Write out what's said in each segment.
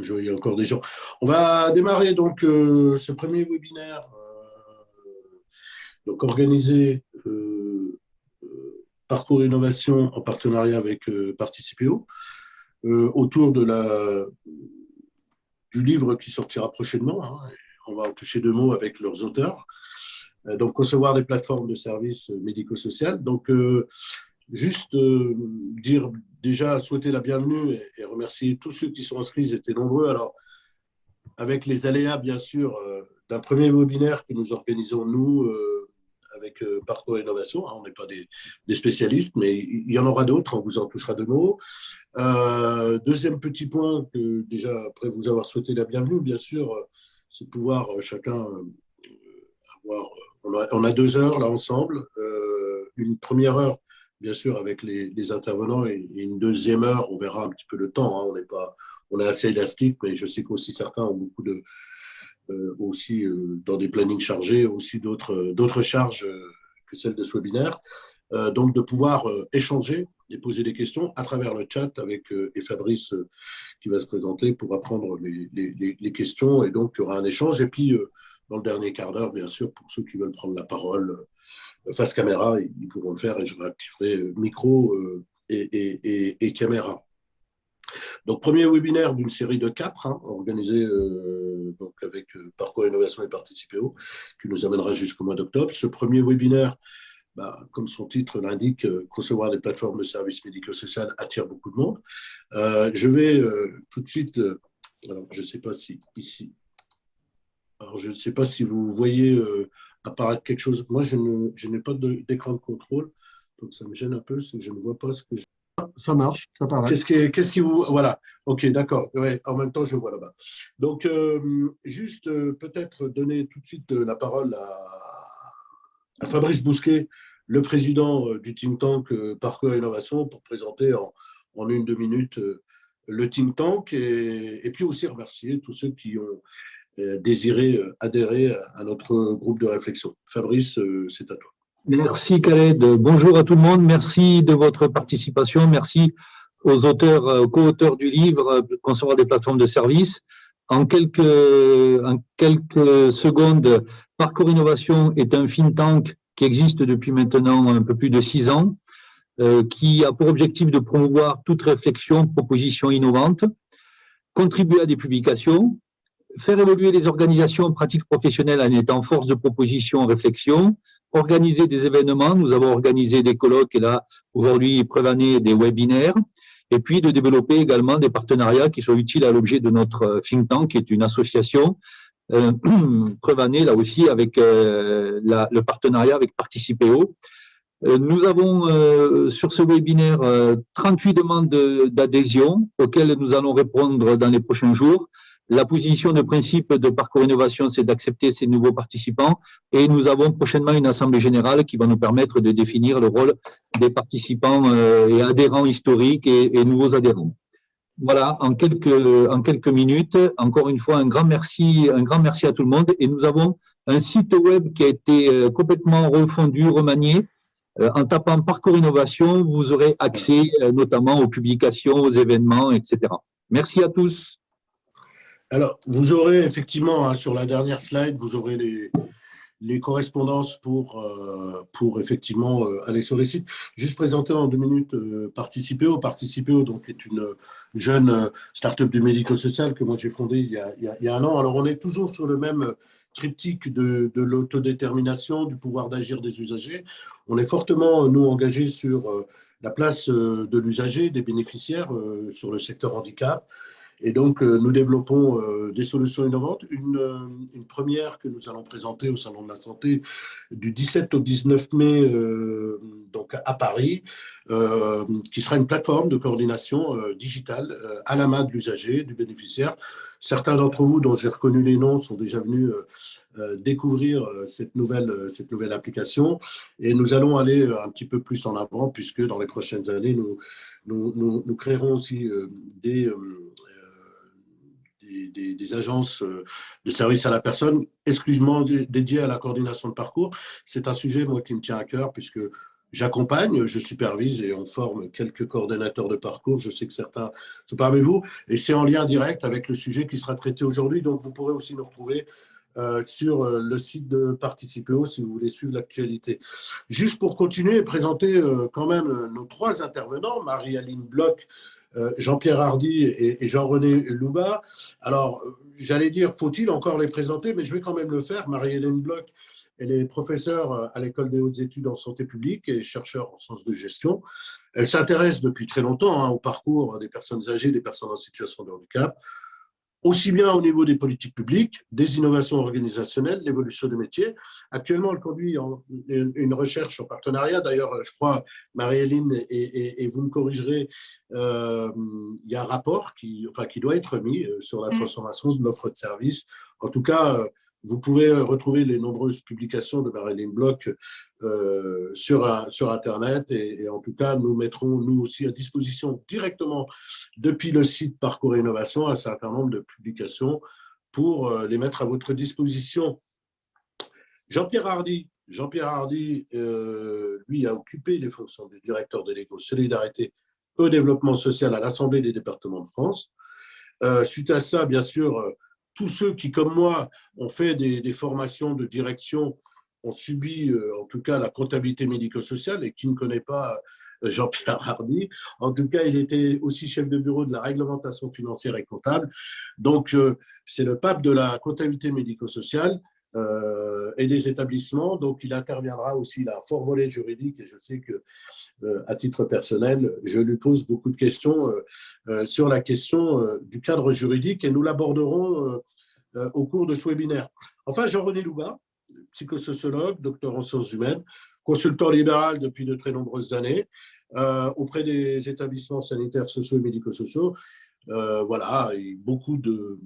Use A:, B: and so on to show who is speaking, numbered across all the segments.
A: il y a encore des gens. On va démarrer donc ce premier webinaire donc organisé Parcours Innovation en partenariat avec Participéo autour du livre qui sortira prochainement. Hein. On va en toucher deux mots avec leurs auteurs. Donc, concevoir des plateformes de services médico-sociales. Donc, juste dire déjà, souhaiter la bienvenue et remercier tous ceux qui sont inscrits, ils étaient nombreux. Alors, avec les aléas, bien sûr, d'un premier webinaire que nous organisons, nous, avec Parcours Innovation. Hein, on n'est pas des spécialistes, mais il y en aura d'autres, on vous en touchera deux mots. Deuxième petit point, que déjà, après vous avoir souhaité la bienvenue, bien sûr, c'est de pouvoir chacun avoir... On a 2 heures là ensemble, une première heure, bien sûr, avec les intervenants, et une deuxième heure, on verra un petit peu le temps. Hein, on est assez élastique, mais je sais qu'aussi certains ont beaucoup aussi dans des plannings chargés, aussi d'autres charges que celles de ce webinaire. Donc, de pouvoir échanger et poser des questions à travers le chat avec et Fabrice qui va se présenter pour apprendre les questions. Et donc, il y aura un échange. Et puis, dans le dernier quart d'heure, bien sûr, pour ceux qui veulent prendre la parole face caméra, ils pourront le faire et je réactiverai micro et caméra. Donc, premier webinaire d'une série de 4, hein, organisé donc avec Parcours Innovation et Participéo, qui nous amènera jusqu'au mois d'octobre. Ce premier webinaire, comme son titre l'indique, concevoir des plateformes de services médico-sociaux attire beaucoup de monde. Je vais tout de suite, alors je ne sais pas si ici, alors je ne sais pas si vous voyez apparaître quelque chose. Moi, je n'ai pas d'écran de contrôle, donc ça me gêne un peu, c'est que je ne vois pas ce que je...
B: Ça marche, ça paraît.
A: Qu'est-ce qui vous... Voilà, ok, d'accord. Ouais, en même temps, je vois là-bas. Donc, juste peut-être donner tout de suite la parole à Fabrice Bousquet, le président du think tank Parcours Innovation, pour présenter en 1-2 minutes le think tank et puis aussi remercier tous ceux qui ont désiré adhérer à notre groupe de réflexion. Fabrice, c'est à toi.
B: Merci Khaled. Bonjour à tout le monde. Merci de votre participation. Merci aux auteurs, co-auteurs du livre Concevoir des plateformes de services. En quelques secondes, Parcours Innovation est un think tank qui existe depuis maintenant un peu plus de 6 ans, qui a pour objectif de promouvoir toute réflexion, proposition innovante, contribuer à des publications, faire évoluer les organisations pratiques professionnelles en étant force de proposition, réflexion, organiser des événements. Nous avons organisé des colloques et là, aujourd'hui, preuve année, des webinaires. Et puis, de développer également des partenariats qui sont utiles à l'objet de notre think tank, qui est une association. Preuve année, là aussi, avec le partenariat avec Participéo. Nous avons sur ce webinaire 38 demandes d'adhésion auxquelles nous allons répondre dans les prochains jours. La position de principe de Parcours Innovation, c'est d'accepter ces nouveaux participants et nous avons prochainement une assemblée générale qui va nous permettre de définir le rôle des participants et adhérents historiques et nouveaux adhérents. Voilà, en quelques minutes, encore une fois, un grand merci à tout le monde. Et nous avons un site web qui a été complètement refondu, remanié. En tapant Parcours Innovation, vous aurez accès notamment aux publications, aux événements, etc. Merci à tous.
A: Alors, vous aurez effectivement, hein, sur la dernière slide, vous aurez les correspondances pour effectivement aller sur les sites. Juste présenter en 2 minutes Participéo. Participéo, donc, est une jeune start-up du médico-social que moi j'ai fondée il y a 1 an. Alors, on est toujours sur le même triptyque de l'autodétermination, du pouvoir d'agir des usagers. On est fortement, nous, engagés sur la place de l'usager, des bénéficiaires sur le secteur handicap. Et donc, nous développons des solutions innovantes. Une première que nous allons présenter au Salon de la Santé du 17 au 19 mai donc à Paris, qui sera une plateforme de coordination digitale à la main de l'usager, du bénéficiaire. Certains d'entre vous, dont j'ai reconnu les noms, sont déjà venus découvrir cette nouvelle application. Et nous allons aller un petit peu plus en avant, puisque dans les prochaines années, nous créerons aussi des agences de services à la personne exclusivement dédiées à la coordination de parcours. C'est un sujet, moi, qui me tient à cœur, puisque J'accompagne, je supervise et on forme quelques coordonnateurs de parcours. Je sais que certains sont parmi vous. Et c'est en lien direct avec le sujet qui sera traité aujourd'hui. Donc, vous pourrez aussi nous retrouver sur le site de Participeo si vous voulez suivre l'actualité. Juste pour continuer et présenter quand même nos trois intervenants, Marie-Aline Bloch, Jean-Pierre Hardy et Jean-René Louba. Alors, j'allais dire, faut-il encore les présenter, mais je vais quand même le faire. Marie-Hélène Bloch, elle est professeure à l'École des hautes études en santé publique et chercheure en sciences de gestion. Elle s'intéresse depuis très longtemps au parcours des personnes âgées, des personnes en situation de handicap, aussi bien au niveau des politiques publiques, des innovations organisationnelles, l'évolution des métiers. Actuellement, elle conduit une recherche en partenariat. D'ailleurs, je crois, Marie-Hélène, et vous me corrigerez, il y a un rapport qui doit être mis sur la transformation de l'offre de services. En tout cas, vous pouvez retrouver les nombreuses publications de Marie-Hélène Bloch sur Internet et en tout cas, nous mettrons nous aussi à disposition directement depuis le site Parcours et Innovation un certain nombre de publications pour les mettre à votre disposition. Jean-Pierre Hardy, lui, a occupé les fonctions de directeur délégué Solidarité et Développement social à l'Assemblée des départements de France. Suite à ça, bien sûr, tous ceux qui, comme moi, ont fait des formations de direction ont subi, en tout cas, la comptabilité médico-sociale et qui ne connaît pas Jean-Pierre Hardy. En tout cas, il était aussi chef de bureau de la réglementation financière et comptable. Donc, c'est le pape de la comptabilité médico-sociale et des établissements. Donc, il interviendra aussi là, fort volet juridique et je sais que à titre personnel, je lui pose beaucoup de questions sur la question du cadre juridique et nous l'aborderons au cours de ce webinaire. Enfin, Jean-René Louba, psychosociologue, docteur en sciences humaines, consultant libéral depuis de très nombreuses années auprès des établissements sanitaires sociaux et médico-sociaux. Voilà, et beaucoup de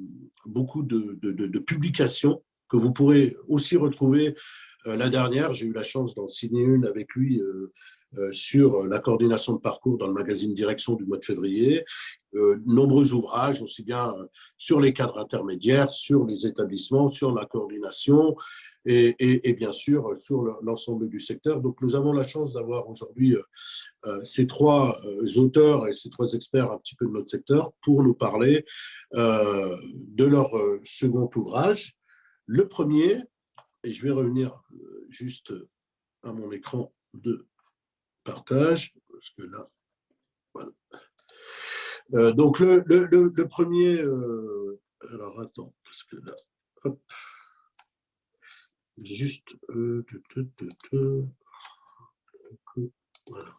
A: publications que vous pourrez aussi retrouver. La dernière, j'ai eu la chance d'en signer une avec lui sur la coordination de parcours dans le magazine Direction du mois de février. Nombreux ouvrages, aussi bien sur les cadres intermédiaires, sur les établissements, sur la coordination et bien sûr sur l'ensemble du secteur. Donc nous avons la chance d'avoir aujourd'hui ces trois auteurs et ces trois experts un petit peu de notre secteur pour nous parler de leur second ouvrage. Le premier, et je vais revenir juste à mon écran de partage, parce que là, voilà. Donc, le premier, alors attends, parce que là, hop, juste, voilà.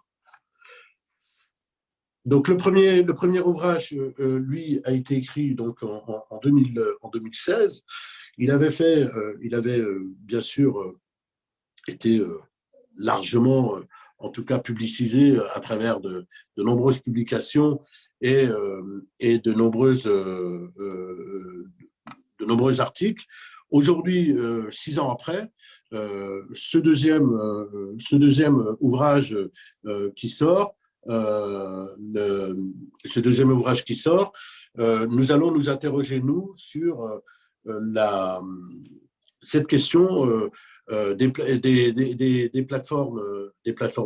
A: Donc, le premier ouvrage, lui, a été écrit donc, en 2016. Il avait bien sûr été largement, en tout cas, publicisé à travers de nombreuses publications et de nombreux articles. Aujourd'hui, 6 ans après, ce deuxième ouvrage qui sort, nous allons nous interroger, nous, sur cette question des plateformes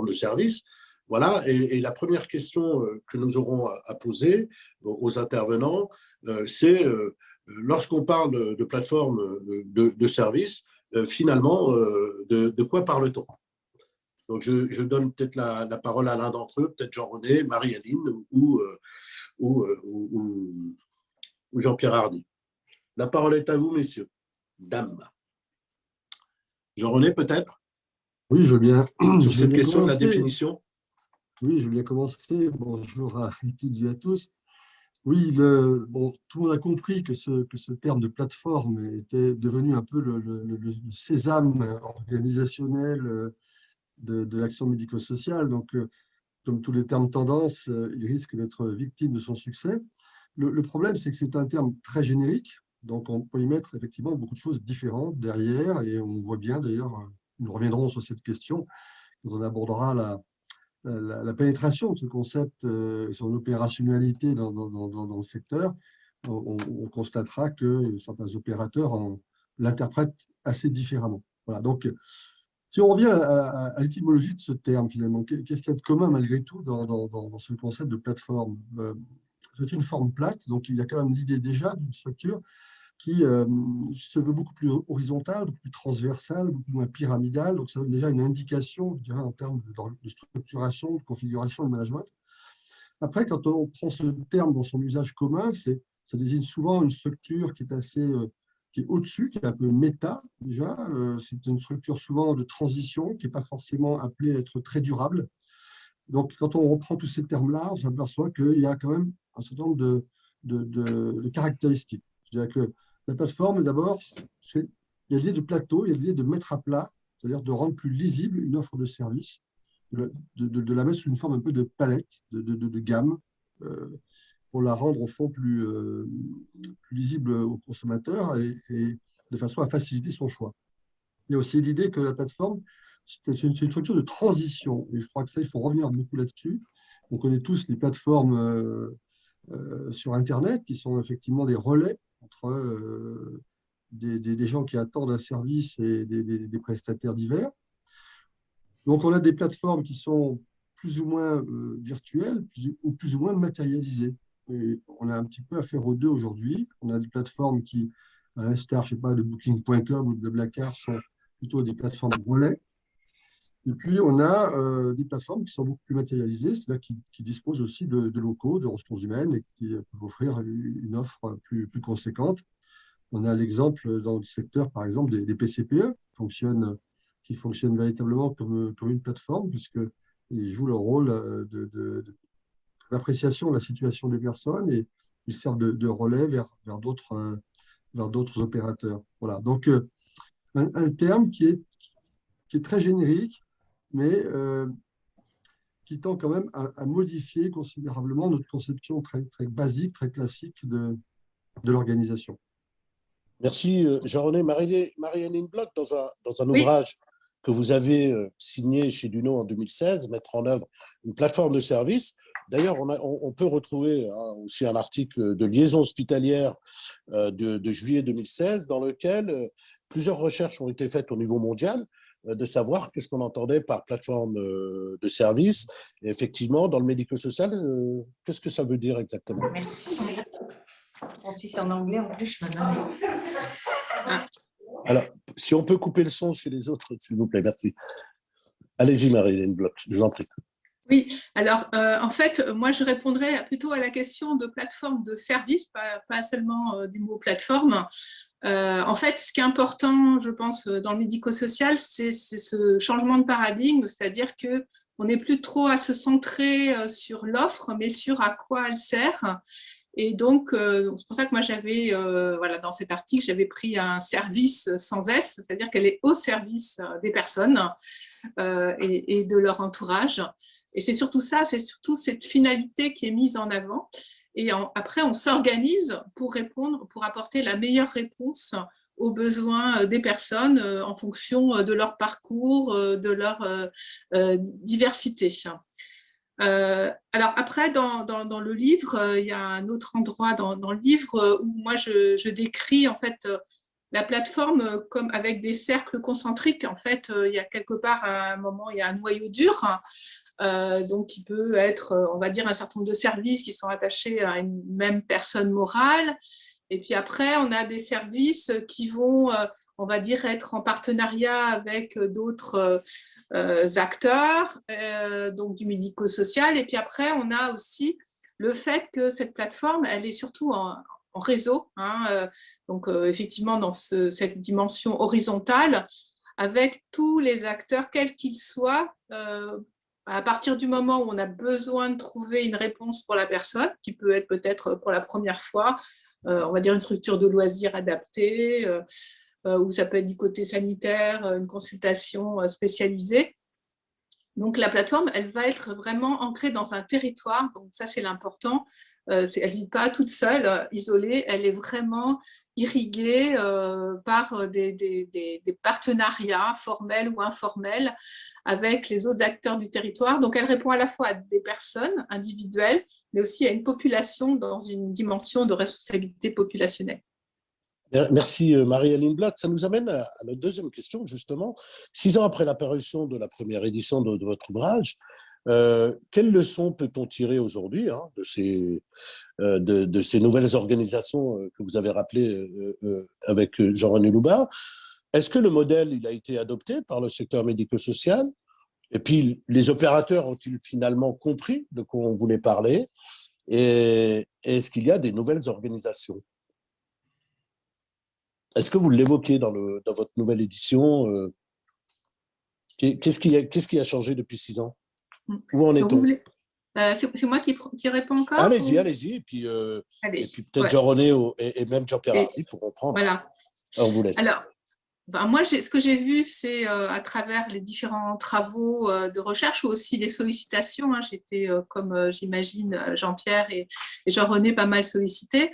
A: de services. Voilà, et la première question que nous aurons à poser aux intervenants, c'est lorsqu'on parle de plateformes de services, finalement, de quoi parle-t-on? Donc, je donne peut-être la parole à l'un d'entre eux, peut-être Jean-René, Marie-Aline ou Jean-Pierre Hardy. La parole est à vous, messieurs. Dames. Jean-René, peut-être?
C: Oui, je veux bien.
A: Sur cette question de la définition.
C: Oui, je veux bien commencer. Bonjour à toutes et à tous. Oui, tout le monde a compris que ce terme de plateforme était devenu un peu le sésame organisationnel de l'action médico-sociale. Donc, comme tous les termes tendance, il risque d'être victime de son succès. Le problème, c'est que c'est un terme très générique. Donc, on peut y mettre effectivement beaucoup de choses différentes derrière. Et on voit bien, d'ailleurs, nous reviendrons sur cette question quand on abordera la pénétration de ce concept et son opérationnalité dans le secteur. On constatera que certains opérateurs l'interprètent assez différemment. Voilà, donc Si on revient à l'étymologie de ce terme, finalement, qu'est-ce qu'il y a de commun malgré tout dans ce concept de plateforme? C'est une forme plate, donc il y a quand même l'idée déjà d'une structure qui se veut beaucoup plus horizontale, beaucoup plus transversale, beaucoup moins pyramidale. Donc, ça donne déjà une indication, je dirais, en termes de structuration, de configuration, de management. Après, quand on prend ce terme dans son usage commun, ça désigne souvent une structure qui est qui est au-dessus, qui est un peu méta, déjà. C'est une structure souvent de transition, qui n'est pas forcément appelée à être très durable. Donc, quand on reprend tous ces termes-là, on s'aperçoit qu'il y a quand même un certain nombre de caractéristiques. Je dirais que la plateforme, d'abord, il y a l'idée de plateau, il y a l'idée de mettre à plat, c'est-à-dire de rendre plus lisible une offre de service, de la mettre sous une forme un peu de palette, de gamme, pour la rendre au fond plus lisible au consommateur et de façon à faciliter son choix. Il y a aussi l'idée que la plateforme, c'est une structure de transition. Et je crois que ça, il faut revenir beaucoup là-dessus. On connaît tous les plateformes sur Internet qui sont effectivement des relais entre des gens qui attendent un service et des prestataires divers. Donc, on a des plateformes qui sont plus ou moins virtuelles ou plus ou moins matérialisées. Et on a un petit peu affaire aux deux aujourd'hui. On a des plateformes qui, à l'instar, je sais pas, de Booking.com ou de Blablacar, sont plutôt des plateformes relais. Et puis, on a des plateformes qui sont beaucoup plus matérialisées, c'est-à-dire qui disposent aussi de locaux, de ressources humaines et qui peuvent offrir une offre plus conséquente. On a l'exemple dans le secteur, par exemple, des PCPE qui fonctionnent véritablement comme une plateforme, puisqu'ils jouent leur rôle d'appréciation de la situation des personnes et ils servent de relais vers d'autres opérateurs. Voilà. Donc, un terme qui est très générique, mais qui tend quand même à modifier considérablement notre conception très, très basique, très classique de l'organisation.
A: Merci, Jean-René. Marie-Hélène Bloch, dans un ouvrage que vous avez signé chez Duno en 2016, Mettre en œuvre une plateforme de service. D'ailleurs, on peut retrouver aussi un article de Liaison hospitalière de juillet 2016 dans lequel plusieurs recherches ont été faites au niveau mondial de savoir qu'est-ce qu'on entendait par plateforme de service. Et effectivement, dans le médico-social, qu'est-ce que ça veut dire exactement?
D: Merci. Bon, si c'est en anglais, en plus, je me donne.
A: Alors, si on peut couper le son chez les autres, s'il vous plaît, merci. Allez-y, Marie-Hélène Bloch, je vous en prie.
E: Oui, alors en fait, moi je répondrais plutôt à la question de plateforme de service, pas seulement du mot plateforme. En fait, ce qui est important, je pense, dans le médico-social, c'est ce changement de paradigme, c'est-à-dire qu'on n'est plus trop à se centrer sur l'offre, mais sur à quoi elle sert. Et donc, c'est pour ça que moi, voilà, dans cet article, j'avais pris un service sans S, c'est-à-dire qu'elle est au service des personnes et de leur entourage. Et c'est surtout ça, c'est surtout cette finalité qui est mise en avant. Et après, on s'organise pour répondre, pour apporter la meilleure réponse aux besoins des personnes en fonction de leur parcours, de leur diversité. Alors après, dans le livre, il y a un autre endroit dans le livre où moi je décris en fait la plateforme comme avec des cercles concentriques. En fait, il y a quelque part à un moment, il y a un noyau dur, donc qui peut être, on va dire, un certain nombre de services qui sont attachés à une même personne morale. Et puis après, on a des services qui vont, on va dire, être en partenariat avec d'autres acteurs, donc du médico-social. Et puis après, on a aussi le fait que cette plateforme, elle est surtout en réseau, donc effectivement dans cette dimension horizontale, avec tous les acteurs, quels qu'ils soient, à partir du moment où on a besoin de trouver une réponse pour la personne, qui peut être peut-être pour la première fois, on va dire une structure de loisirs adaptée, ou ça peut être du côté sanitaire, une consultation spécialisée. Donc la plateforme, elle va être vraiment ancrée dans un territoire, donc ça c'est l'important. Elle ne vit pas toute seule, isolée, elle est vraiment irriguée par des partenariats formels ou informels avec les autres acteurs du territoire. Donc elle répond à la fois à des personnes individuelles, mais aussi à une population dans une dimension de responsabilité populationnelle.
A: Merci Marie-Aline Blatt. Ça nous amène à notre deuxième question, justement. 6 ans après l'apparition de la première édition de votre ouvrage, quelles leçons peut-on tirer aujourd'hui de ces nouvelles organisations que vous avez rappelées avec Jean-René Loubard? Est-ce que le modèle il a été adopté par le secteur médico-social? Et puis, les opérateurs ont-ils finalement compris de quoi on voulait parler? Et est-ce qu'il y a des nouvelles organisations? Est-ce que vous l'évoquez dans votre nouvelle édition? Qu'est-ce qui a changé depuis 6 ans? Où en est-on?
E: C'est moi qui réponds encore?
A: Allez-y. Et puis peut-être Jean-René et même Jean-Pierre Hardy pourront prendre.
E: Voilà.
A: On vous laisse.
E: Alors, moi, ce que j'ai vu, c'est à travers les différents travaux de recherche ou aussi les sollicitations. J'étais, comme j'imagine, Jean-Pierre et Jean-René, pas mal sollicités.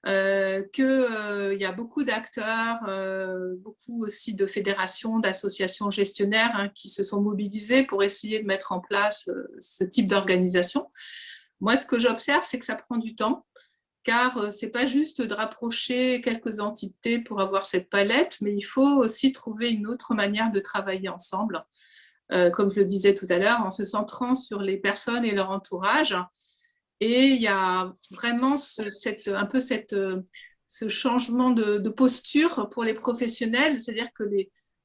E: Qu'il y a beaucoup d'acteurs, beaucoup aussi de fédérations, d'associations gestionnaires qui se sont mobilisés pour essayer de mettre en place ce type d'organisation. Moi, ce que j'observe, c'est que ça prend du temps, car ce n'est pas juste de rapprocher quelques entités pour avoir cette palette, mais il faut aussi trouver une autre manière de travailler ensemble, comme je le disais tout à l'heure, en se centrant sur les personnes et leur entourage. Et il y a vraiment un peu ce changement de posture pour les professionnels, c'est-à-dire que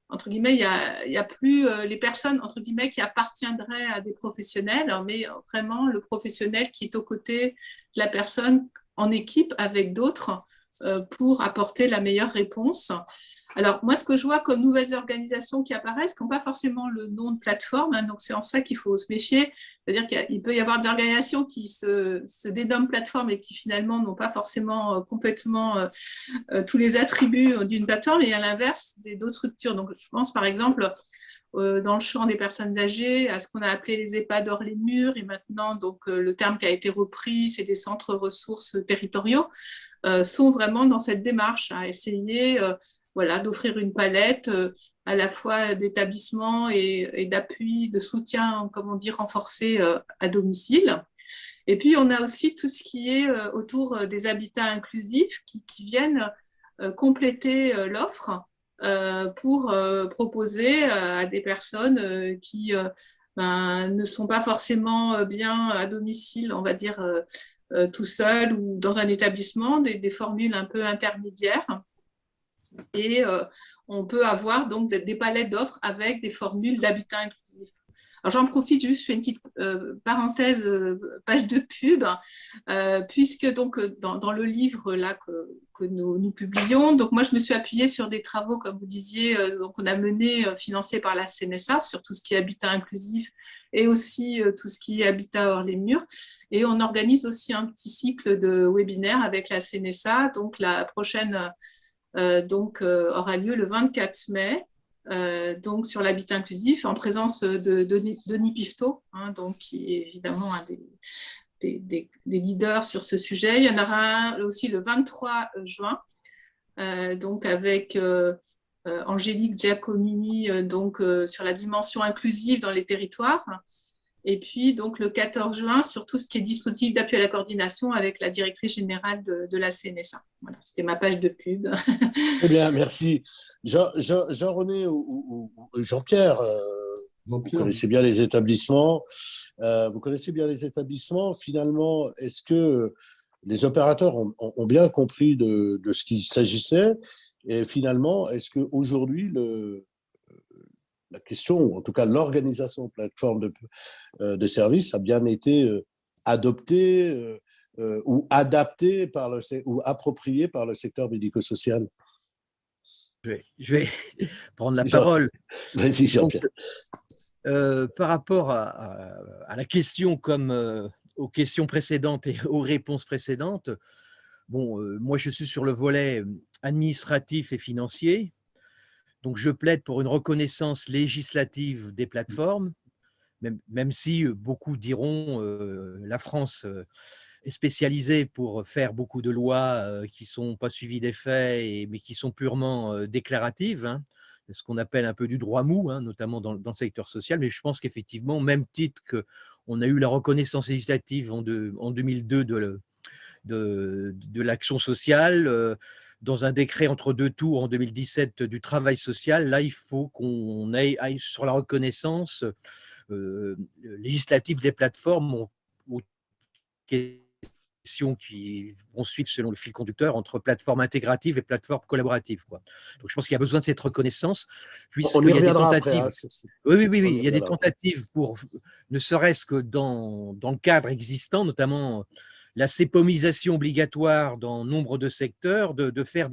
E: entre guillemets, il y a plus les personnes entre guillemets qui appartiendraient à des professionnels, mais vraiment le professionnel qui est aux côtés de la personne en équipe avec d'autres pour apporter la meilleure réponse. Alors, moi, ce que je vois comme nouvelles organisations qui apparaissent, qui n'ont pas forcément le nom de plateforme, donc c'est en ça qu'il faut se méfier. C'est-à-dire qu'il peut y avoir des organisations qui se dénomment plateforme et qui finalement n'ont pas forcément complètement tous les attributs d'une plateforme, et à l'inverse, d'autres structures. Donc, je pense par exemple dans le champ des personnes âgées, à ce qu'on a appelé les EHPAD hors les murs, et maintenant, donc, le terme qui a été repris, c'est des centres ressources territoriaux, sont vraiment dans cette démarche à essayer d'offrir une palette à la fois d'établissements et d'appui, de soutien, comme on dit, renforcé à domicile. Et puis, on a aussi tout ce qui est autour des habitats inclusifs qui viennent compléter l'offre pour proposer à des personnes qui ne sont pas forcément bien à domicile, on va dire, tout seul ou dans un établissement, des formules un peu intermédiaires. Et on peut avoir donc des palettes d'offres avec des formules d'habitat inclusif. Alors j'en profite juste, je fais une petite parenthèse, page de pub, puisque donc dans le livre là que nous publions, donc moi je me suis appuyée sur des travaux, comme vous disiez, donc on a mené, financés par la CNSA, sur tout ce qui est habitat inclusif et aussi tout ce qui est habitat hors les murs. Et on organise aussi un petit cycle de webinaires avec la CNSA, donc la prochaine aura lieu le 24 mai, donc sur l'habitat inclusif, en présence de Denis Pifto, donc, qui est évidemment un des leaders sur ce sujet. Il y en aura un aussi le 23 juin, donc avec Angélique Giacomini, donc, sur la dimension inclusive dans les territoires. Et puis, donc, le 14 juin, sur tout ce qui est dispositif d'appui à la coordination avec la directrice générale de la CNSA. Voilà, c'était ma page de pub.
A: Très bien, merci. Jean-René ou Jean-Pierre, vous connaissez bien les établissements. Finalement, est-ce que les opérateurs ont bien compris de ce qu'il s'agissait? Et finalement, est-ce qu'aujourd'hui, la question, ou en tout cas l'organisation plateforme de services a bien été adoptée ou adaptée ou appropriée par le secteur médico-social?
F: Je vais prendre la parole.
A: Vas-y, Jean-Pierre.
F: Par rapport à la question comme aux questions précédentes et aux réponses précédentes, bon, moi je suis sur le volet administratif et financier. Donc, je plaide pour une reconnaissance législative des plateformes, même si beaucoup diront la France est spécialisée pour faire beaucoup de lois qui ne sont pas suivies d'effets, mais qui sont purement déclaratives, ce qu'on appelle un peu du droit mou, notamment dans le secteur social. Mais je pense qu'effectivement, au même titre qu'on a eu la reconnaissance législative en 2002 de l'action sociale, dans un décret entre deux tours en 2017 du travail social. Là, il faut qu'on aille sur la reconnaissance législative des plateformes aux questions qui vont suivre selon le fil conducteur entre plateforme intégrative et plateforme collaborative, quoi. Donc, je pense qu'il y a besoin de cette reconnaissance,
A: On
F: puisqu'il
A: y
F: y a des
A: reviendra après.
F: tentatives.
A: Hein,
F: Oui,
A: on y
F: il y a des
A: reviendra après.
F: tentatives pour, ne serait-ce que dans le cadre existant, notamment la CEPOMisation obligatoire dans nombre de secteurs, de faire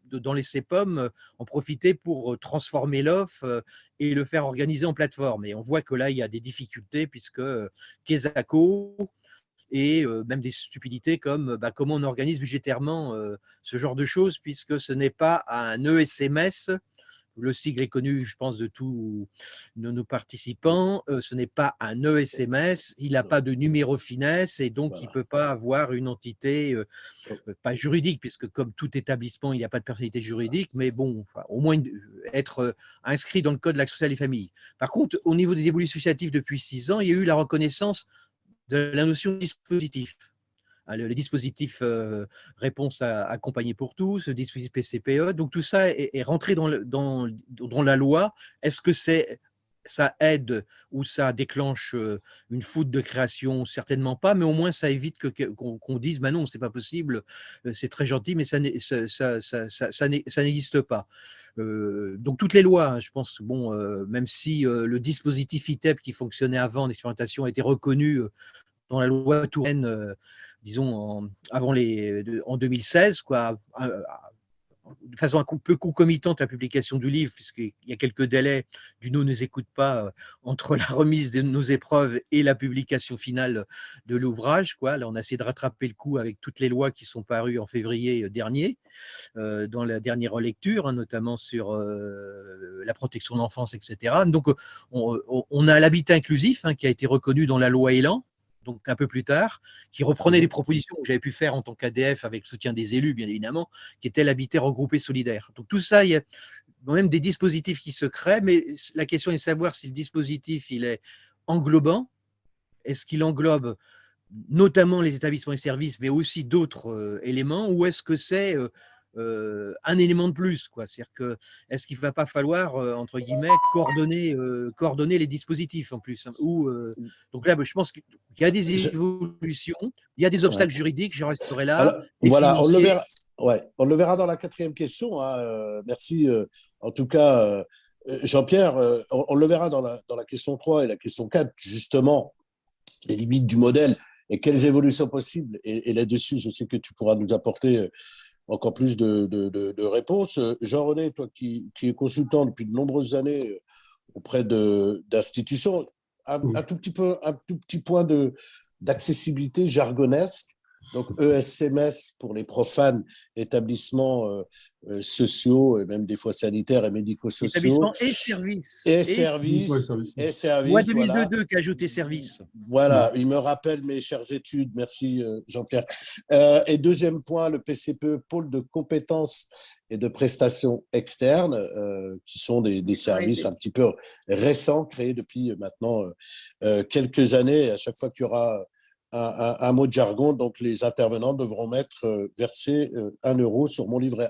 F: dans les CEPOM, en profiter pour transformer l'offre et le faire organiser en plateforme. Et on voit que là, il y a des difficultés puisque Kesako et même des stupidités comme comment on organise budgétairement ce genre de choses, puisque ce n'est pas un ESMS. Le sigle est connu, je pense, de tous nos participants. Ce n'est pas un ESMS, il n'a pas de numéro finesse et donc il ne peut pas avoir une entité, pas juridique, puisque comme tout établissement, il n'y a pas de personnalité juridique, mais bon, enfin, au moins être inscrit dans le code de l'action sociale et famille. Par contre, au niveau des évolutions associatives depuis 6 ans, il y a eu la reconnaissance de la notion de dispositif. Le dispositif réponse accompagnée pour tous, le dispositif PCPE, donc tout ça est rentré dans la loi. Est-ce que ça aide ou ça déclenche une faute de création? Certainement pas, mais au moins ça évite qu'on dise bah non, c'est pas possible, c'est très gentil, mais ça n'existe pas. Donc toutes les lois, hein, je pense, bon, même si le dispositif ITEP qui fonctionnait avant d'expérimentation a été reconnu dans la loi Touraine, disons en 2016, quoi, de façon un peu concomitante à la publication du livre, puisqu'il y a quelques délais du nous ne nous écoute pas entre la remise de nos épreuves et la publication finale de l'ouvrage, quoi. Là, on a essayé de rattraper le coup avec toutes les lois qui sont parues en février dernier, dans la dernière relecture, hein, notamment sur la protection de l'enfance, etc. Donc, on a l'habitat inclusif, hein, qui a été reconnu dans la loi Elan, donc un peu plus tard, qui reprenait les propositions que j'avais pu faire en tant qu'ADF avec le soutien des élus, bien évidemment, qui était l'habitat regroupé solidaire. Donc tout ça, il y a même des dispositifs qui se créent, mais la question est de savoir si le dispositif il est englobant, est-ce qu'il englobe notamment les établissements et services, mais aussi d'autres éléments, ou est-ce que c'est un élément de plus, quoi. C'est-à-dire que est-ce qu'il ne va pas falloir entre guillemets coordonner les dispositifs en plus, hein, donc là je pense qu'il y a des évolutions, il y a des obstacles juridiques, je resterai là.
A: Alors,
F: et
A: voilà, on le
F: financiers.
A: verra. Ouais, on le verra dans la 4e question. Hein, merci. En tout cas, Jean-Pierre, on le verra dans la question 3 et la question 4, justement, les limites du modèle et quelles évolutions possibles. Et là-dessus, je sais que tu pourras nous apporter encore plus de réponses. Jean-René, toi qui es consultant depuis de nombreuses années auprès d'institutions, un tout petit point d'accessibilité jargonesque. Donc ESMS pour les profanes, établissements sociaux et même des fois sanitaires et médico-sociaux.
F: Établissements et services.
A: Et services.
F: Loi 2022
A: voilà.
F: qui a ajouté services.
A: Voilà, il me rappelle mes chères études. Merci Jean-Pierre. Et deuxième point, le PCPE, pôle de compétences et de prestations externes, qui sont des services un petit peu récents, créés depuis maintenant quelques années. À chaque fois qu'il y aura un mot de jargon, donc les intervenants devront verser 1 euro sur mon livret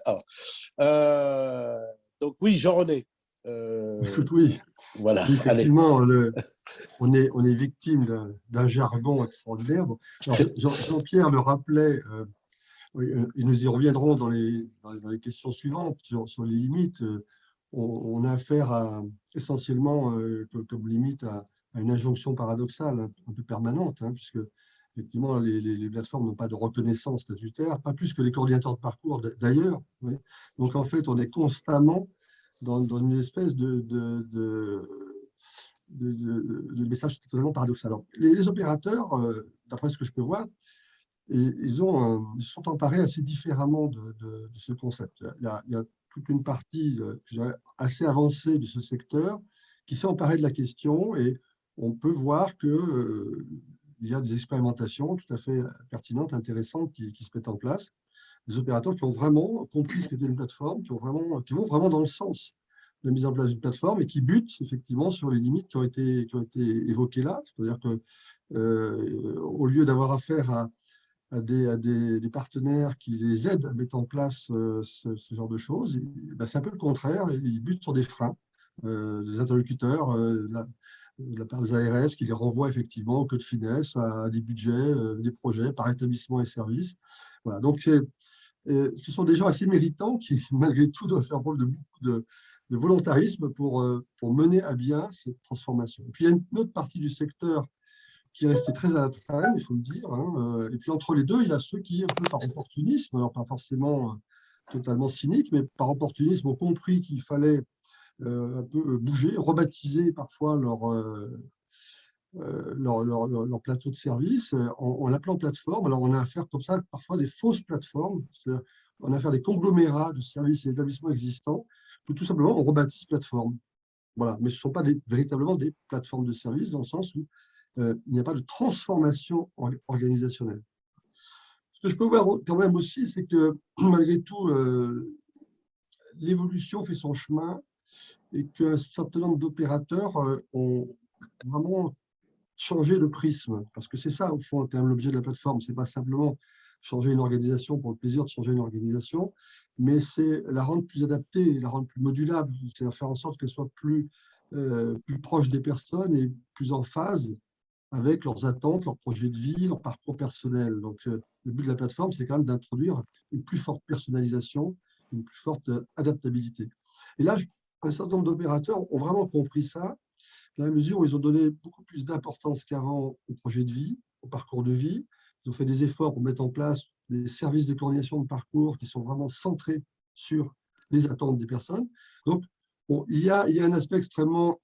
A: A. Donc oui, Jean-René.
C: Écoute, oui.
A: Voilà,
C: oui, effectivement, on est victime d'un jargon extraordinaire. Bon, Jean-Pierre le rappelait, et nous y reviendrons dans les questions suivantes sur les limites. On a affaire essentiellement comme limite à une injonction paradoxale, un peu permanente, hein, puisque effectivement les plateformes n'ont pas de reconnaissance statutaire, pas plus que les coordinateurs de parcours d'ailleurs. Oui. Donc en fait, on est constamment dans une espèce de message totalement paradoxal. Alors, les opérateurs, d'après ce que je peux voir, ils sont emparés assez différemment de ce concept. Il y a toute une partie je dirais, assez avancée de ce secteur qui s'est emparée de la question et on peut voir qu'il y a des expérimentations tout à fait pertinentes, intéressantes qui se mettent en place. Des opérateurs qui ont vraiment compris ce qu'était une plateforme, qui vont vraiment dans le sens de la mise en place d'une plateforme et qui butent effectivement sur les limites qui ont été évoquées là. C'est-à-dire que au lieu d'avoir affaire des partenaires qui les aident à mettre en place ce genre de choses, ben, c'est un peu le contraire. Ils butent sur des freins, des interlocuteurs, de la part des ARS qui les renvoient effectivement au code finesse, à des budgets, des projets par établissement et service. Voilà. Donc, ce sont des gens assez méritants qui, malgré tout, doivent faire preuve de beaucoup de volontarisme pour mener à bien cette transformation. Et puis, il y a une autre partie du secteur qui est resté très à la traîne, il faut le dire. Hein. Et puis, entre les deux, il y a ceux qui, un peu par opportunisme, alors pas forcément totalement cyniques, mais par opportunisme, ont compris qu'il fallait un peu bouger, rebaptiser parfois leur plateau de service en l'appelant plateforme. Alors, on a affaire comme ça parfois des fausses plateformes. On a affaire des conglomérats de services et d'établissements existants, où tout simplement on rebaptise plateforme. Voilà. Mais ce ne sont pas véritablement des plateformes de services dans le sens où il n'y a pas de transformation organisationnelle. Ce que je peux voir quand même aussi, c'est que malgré tout, l'évolution fait son chemin et qu'un certain nombre d'opérateurs ont vraiment changé de prisme. Parce que c'est ça, au fond, quand même l'objet de la plateforme. Ce n'est pas simplement changer une organisation pour le plaisir de changer une organisation, mais c'est la rendre plus adaptée, la rendre plus modulable, c'est faire en sorte qu'elle soit plus proche des personnes et plus en phase avec leurs attentes, leurs projets de vie, leur parcours personnel. Donc, le but de la plateforme, c'est quand même d'introduire une plus forte personnalisation, une plus forte adaptabilité. Et là, un certain nombre d'opérateurs ont vraiment compris ça, dans la mesure où ils ont donné beaucoup plus d'importance qu'avant au projet de vie, au parcours de vie. Ils ont fait des efforts pour mettre en place des services de coordination de parcours qui sont vraiment centrés sur les attentes des personnes. Donc, bon, il y a un aspect extrêmement,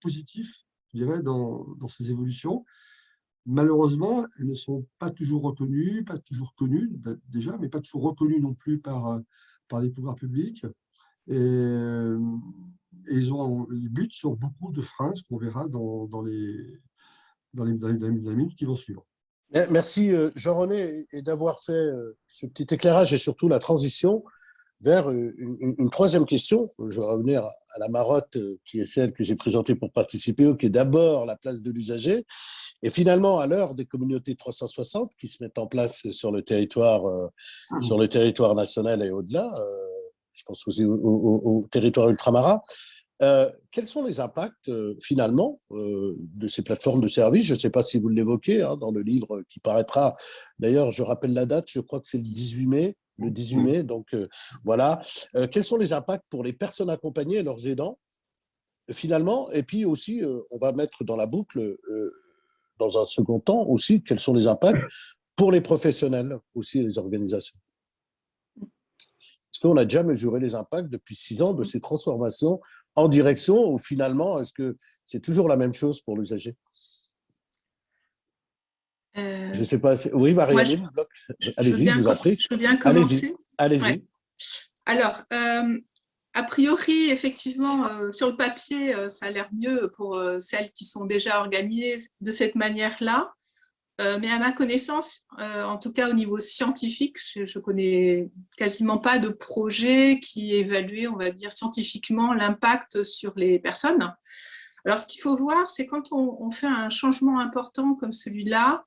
C: positif, je dirais, dans ces évolutions. Malheureusement, elles ne sont pas toujours reconnues, pas toujours connues déjà, mais pas toujours reconnues non plus par les pouvoirs publics. Et ils butent sur beaucoup de freins, ce qu'on verra dans les minutes qui vont suivre.
A: Merci Jean-René d'avoir fait ce petit éclairage et surtout la transition vers une troisième question. Je vais revenir à la marotte qui est celle que j'ai présentée pour participer, qui est d'abord la place de l'usager. Et finalement, à l'heure des communautés 360 qui se mettent en place sur le territoire national et au-delà, je pense aussi au territoire ultramarin, quels sont les impacts finalement de ces plateformes de services? Je ne sais pas si vous l'évoquez dans le livre qui paraîtra. D'ailleurs, je rappelle la date, je crois que c'est le 18 mai. Le 18 mai, donc voilà. Quels sont les impacts pour les personnes accompagnées et leurs aidants finalement? Et puis aussi, on va mettre dans la boucle, dans un second temps aussi, quels sont les impacts pour les professionnels aussi et les organisations? Est-ce qu'on a déjà mesuré les impacts depuis 6 ans de ces transformations en direction ou finalement, est-ce que c'est toujours la même chose pour l'usager? Je ne sais pas. Oui, Marie-Aline, allez-y, je vous en prie.
E: Je veux bien commencer.
A: Allez-y.
E: Ouais. Alors, a priori, effectivement, sur le papier, ça a l'air mieux pour celles qui sont déjà organisées de cette manière-là. Mais à ma connaissance, en tout cas au niveau scientifique, je ne connais quasiment pas de projet qui évalue, on va dire, scientifiquement l'impact sur les personnes. Alors, ce qu'il faut voir, c'est quand on fait un changement important comme celui-là,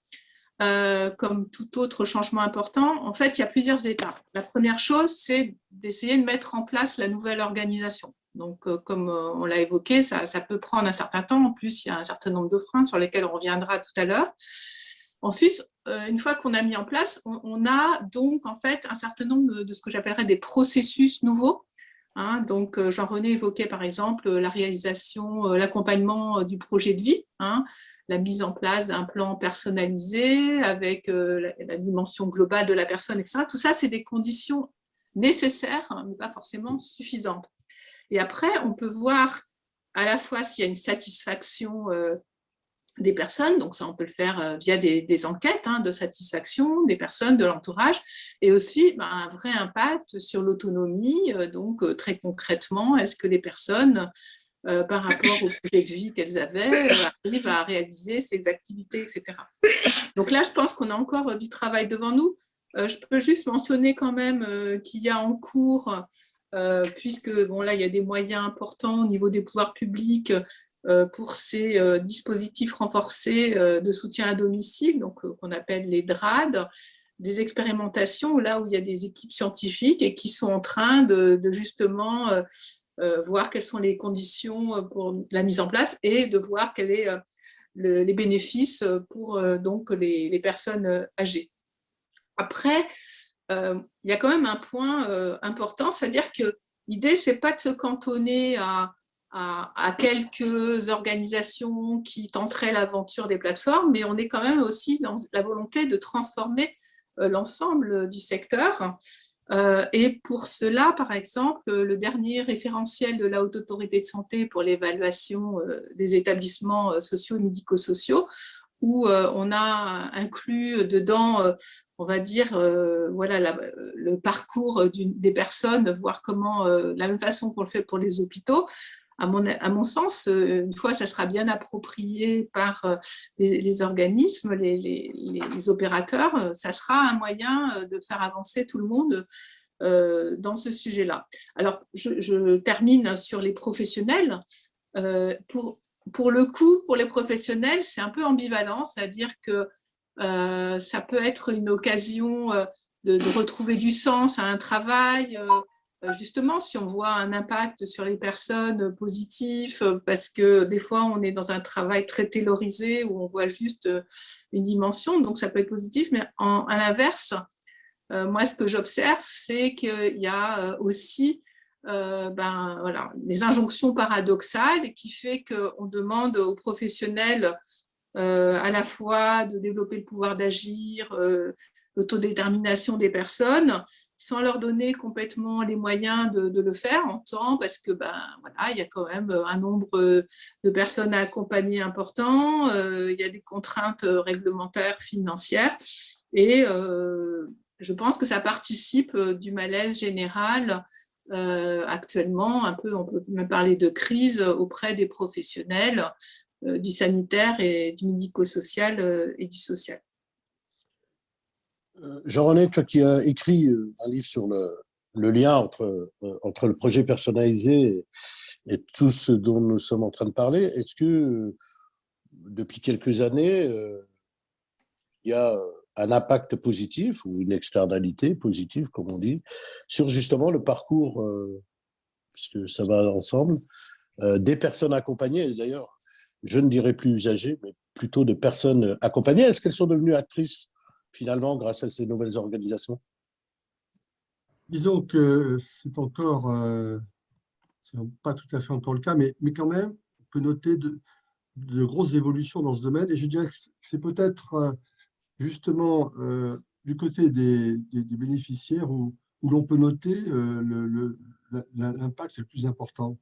E: comme tout autre changement important, en fait, il y a plusieurs étapes. La première chose, c'est d'essayer de mettre en place la nouvelle organisation. Donc, comme on l'a évoqué, ça peut prendre un certain temps. En plus, il y a un certain nombre de freins sur lesquels on reviendra tout à l'heure. Ensuite, une fois qu'on a mis en place, on a donc en fait un certain nombre de ce que j'appellerais des processus nouveaux. Donc, Jean-René évoquait par exemple la réalisation, l'accompagnement du projet de vie, la mise en place d'un plan personnalisé avec la dimension globale de la personne, etc. Tout ça, c'est des conditions nécessaires, mais pas forcément suffisantes. Et après, on peut voir à la fois s'il y a une satisfaction des personnes, donc ça on peut le faire via des enquêtes de satisfaction des personnes, de l'entourage, et aussi un vrai impact sur l'autonomie, donc très concrètement, est-ce que les personnes, par rapport au projet de vie qu'elles avaient, arrivent à réaliser ces activités, etc. Donc là, je pense qu'on a encore du travail devant nous. Je peux juste mentionner quand même qu'il y a en cours, puisque bon, là, il y a des moyens importants au niveau des pouvoirs publics, pour ces dispositifs renforcés de soutien à domicile, donc qu'on appelle les DRAD, des expérimentations là où il y a des équipes scientifiques et qui sont en train de justement voir quelles sont les conditions pour la mise en place et de voir quels sont les bénéfices pour donc les personnes âgées. Après, il y a quand même un point important, c'est-à-dire que l'idée, ce n'est pas de se cantonner à quelques organisations qui tenteraient l'aventure des plateformes, mais on est quand même aussi dans la volonté de transformer l'ensemble du secteur. Et pour cela, par exemple, le dernier référentiel de la Haute Autorité de Santé pour l'évaluation des établissements sociaux et médico-sociaux, où on a inclus dedans, on va dire, voilà, le parcours des personnes, voir comment, la même façon qu'on le fait pour les hôpitaux. À mon sens, une fois ça sera bien approprié par les organismes, les opérateurs, ça sera un moyen de faire avancer tout le monde dans ce sujet-là. Alors, je termine sur les professionnels. Pour le coup, pour les professionnels, c'est un peu ambivalent, c'est-à-dire que ça peut être une occasion de retrouver du sens à un travail. Justement, si on voit un impact sur les personnes positif, parce que des fois, on est dans un travail très taylorisé où on voit juste une dimension, donc ça peut être positif, mais à l'inverse, moi, ce que j'observe, c'est qu'il y a aussi voilà, des injonctions paradoxales qui fait qu'on demande aux professionnels à la fois de développer le pouvoir d'agir, l'autodétermination des personnes, sans leur donner complètement les moyens de le faire en temps, parce que voilà, il y a quand même un nombre de personnes à accompagner important, il y a des contraintes réglementaires, financières, et je pense que ça participe du malaise général actuellement. Un peu, on peut même parler de crise auprès des professionnels du sanitaire et du médico-social et du social.
A: Jean-René, toi qui as écrit un livre sur le lien entre le projet personnalisé et tout ce dont nous sommes en train de parler, est-ce que depuis quelques années, il y a un impact positif ou une externalité positive, comme on dit, sur justement le parcours, puisque ça va ensemble, des personnes accompagnées, et d'ailleurs, je ne dirais plus usagées, mais plutôt de personnes accompagnées. Est-ce qu'elles sont devenues actrices, finalement, grâce à ces nouvelles organisations?
C: Disons que c'est encore, c'est pas tout à fait encore le cas, mais quand même, on peut noter de grosses évolutions dans ce domaine. Et je dirais que c'est peut-être justement du côté des bénéficiaires où l'on peut noter l'impact le plus important.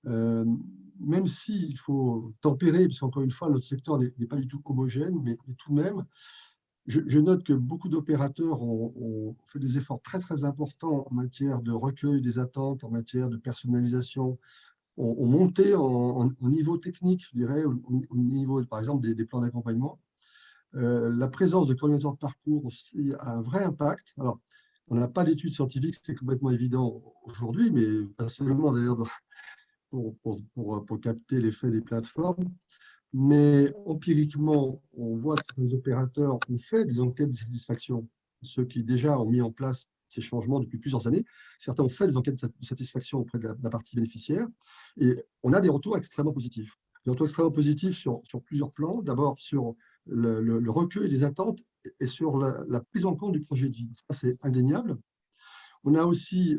C: Même s'il faut tempérer, parce qu'encore une fois, notre secteur n'est pas du tout homogène, mais tout de même, je note que beaucoup d'opérateurs ont fait des efforts très, très importants en matière de recueil des attentes, en matière de personnalisation, ont monté en niveau technique, je dirais, au niveau, par exemple, des plans d'accompagnement. La présence de coordinateurs de parcours aussi a un vrai impact. Alors, on n'a pas d'études scientifiques, c'est complètement évident aujourd'hui, mais pas seulement d'ailleurs pour capter l'effet des plateformes. Mais empiriquement, on voit que les opérateurs ont fait des enquêtes de satisfaction. Ceux qui déjà ont mis en place ces changements depuis plusieurs années, certains ont fait des enquêtes de satisfaction auprès de la partie bénéficiaire. Et on a des retours extrêmement positifs. Des retours extrêmement positifs sur plusieurs plans. D'abord sur le recueil des attentes et sur la prise en compte du projet de vie. Ça, c'est indéniable. On a aussi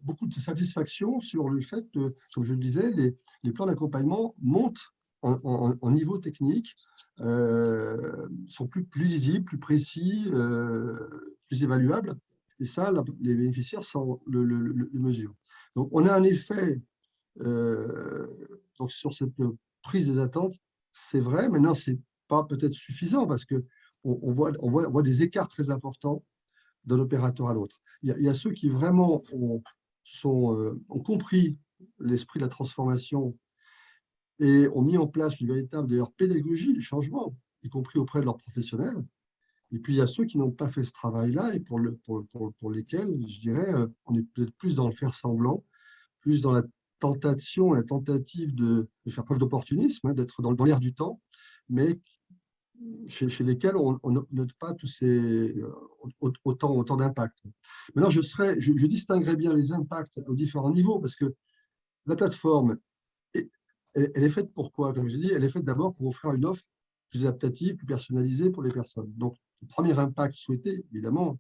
C: beaucoup de satisfaction sur le fait que, comme je le disais, les plans d'accompagnement montent en niveau technique, sont plus lisibles, plus précis, plus évaluables. Et ça, les bénéficiaires le mesurent. Donc, on a un effet donc sur cette prise des attentes, c'est vrai. Maintenant, ce n'est pas peut-être suffisant parce qu'on voit des écarts très importants d'un opérateur à l'autre. Il y a ceux qui vraiment ont compris l'esprit de la transformation et ont mis en place une véritable d'ailleurs pédagogie du changement, y compris auprès de leurs professionnels. Et puis il y a ceux qui n'ont pas fait ce travail-là et pour lesquels, je dirais, on est peut-être plus dans le faire semblant, plus dans la tentation, la tentative de faire preuve d'opportunisme, hein, d'être dans l'air du temps, mais chez lesquels on ne note pas tous autant d'impact. Maintenant, je distinguerai bien les impacts aux différents niveaux, parce que la plateforme, elle est faite pour quoi? Comme je dis, elle est faite d'abord pour offrir une offre plus adaptative, plus personnalisée pour les personnes. Donc, le premier impact souhaité, évidemment,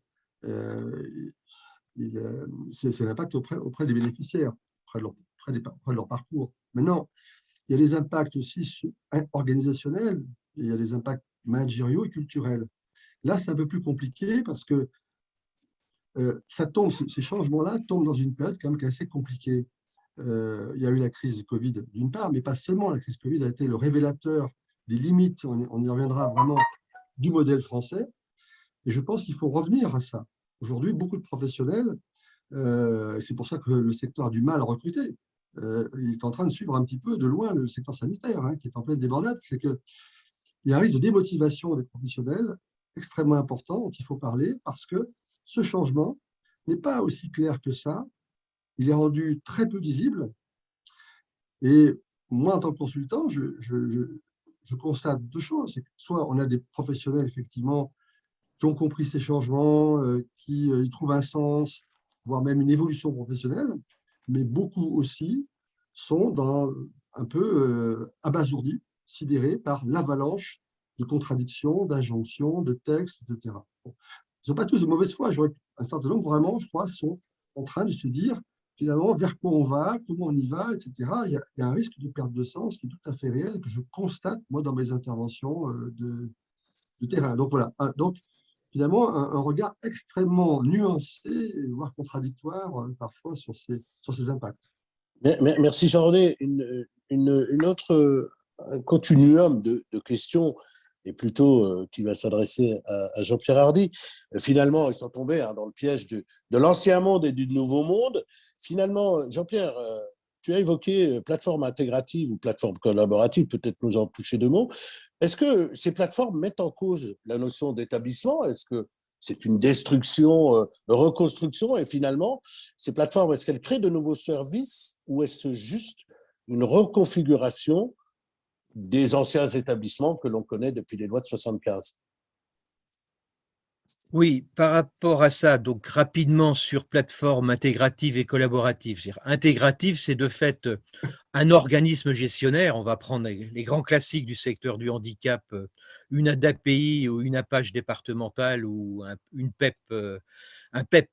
C: c'est l'impact auprès des bénéficiaires, auprès de leur parcours. Maintenant, il y a les impacts aussi organisationnels, et il y a les impacts managériaux et culturels. Là, c'est un peu plus compliqué parce que ces changements-là tombent dans une période quand même qui est assez compliquée. Il y a eu la crise Covid d'une part, mais pas seulement. La crise Covid a été le révélateur des limites, on y reviendra vraiment, du modèle français. Et je pense qu'il faut revenir à ça. Aujourd'hui, beaucoup de professionnels, c'est pour ça que le secteur a du mal à recruter. Il est en train de suivre un petit peu de loin le secteur sanitaire, hein, qui est en pleine débandade. C'est qu'il y a un risque de démotivation des professionnels extrêmement important dont il faut parler, parce que ce changement n'est pas aussi clair que ça. Il est rendu très peu visible. Et moi, en tant que consultant, je constate deux choses. C'est que soit on a des professionnels, effectivement, qui ont compris ces changements, qui y trouvent un sens, voire même une évolution professionnelle, mais beaucoup aussi sont un peu abasourdis, sidérés par l'avalanche de contradictions, d'injonctions, de textes, etc. Bon. Ils ne sont pas tous de mauvaise foi. Un certain nombre, vraiment, je crois, sont en train de se dire, finalement, vers quoi on va, comment on y va, etc. Il y a un risque de perte de sens qui est tout à fait réel et que je constate, moi, dans mes interventions de terrain. Donc, voilà. Donc, finalement, un regard extrêmement nuancé, voire contradictoire, parfois, sur ces impacts.
A: Merci Jean-René. Une autre un continuum de questions, et plutôt qui va s'adresser à Jean-Pierre Hardy. Finalement, ils sont tombés dans le piège de l'ancien monde et du nouveau monde. Finalement, Jean-Pierre, tu as évoqué plateforme intégrative ou plateforme collaborative, peut-être nous en toucher deux mots. Est-ce que ces plateformes mettent en cause la notion d'établissement? Est-ce que c'est une destruction, reconstruction? Et finalement, ces plateformes, est-ce qu'elles créent de nouveaux services ou est-ce juste une reconfiguration des anciens établissements que l'on connaît depuis les lois de 75?
F: Oui, par rapport à ça, donc rapidement sur plateforme intégrative et collaborative. Intégrative, c'est de fait un organisme gestionnaire. On va prendre les grands classiques du secteur du handicap, une ADAPI ou une APAGE départementale ou un PEP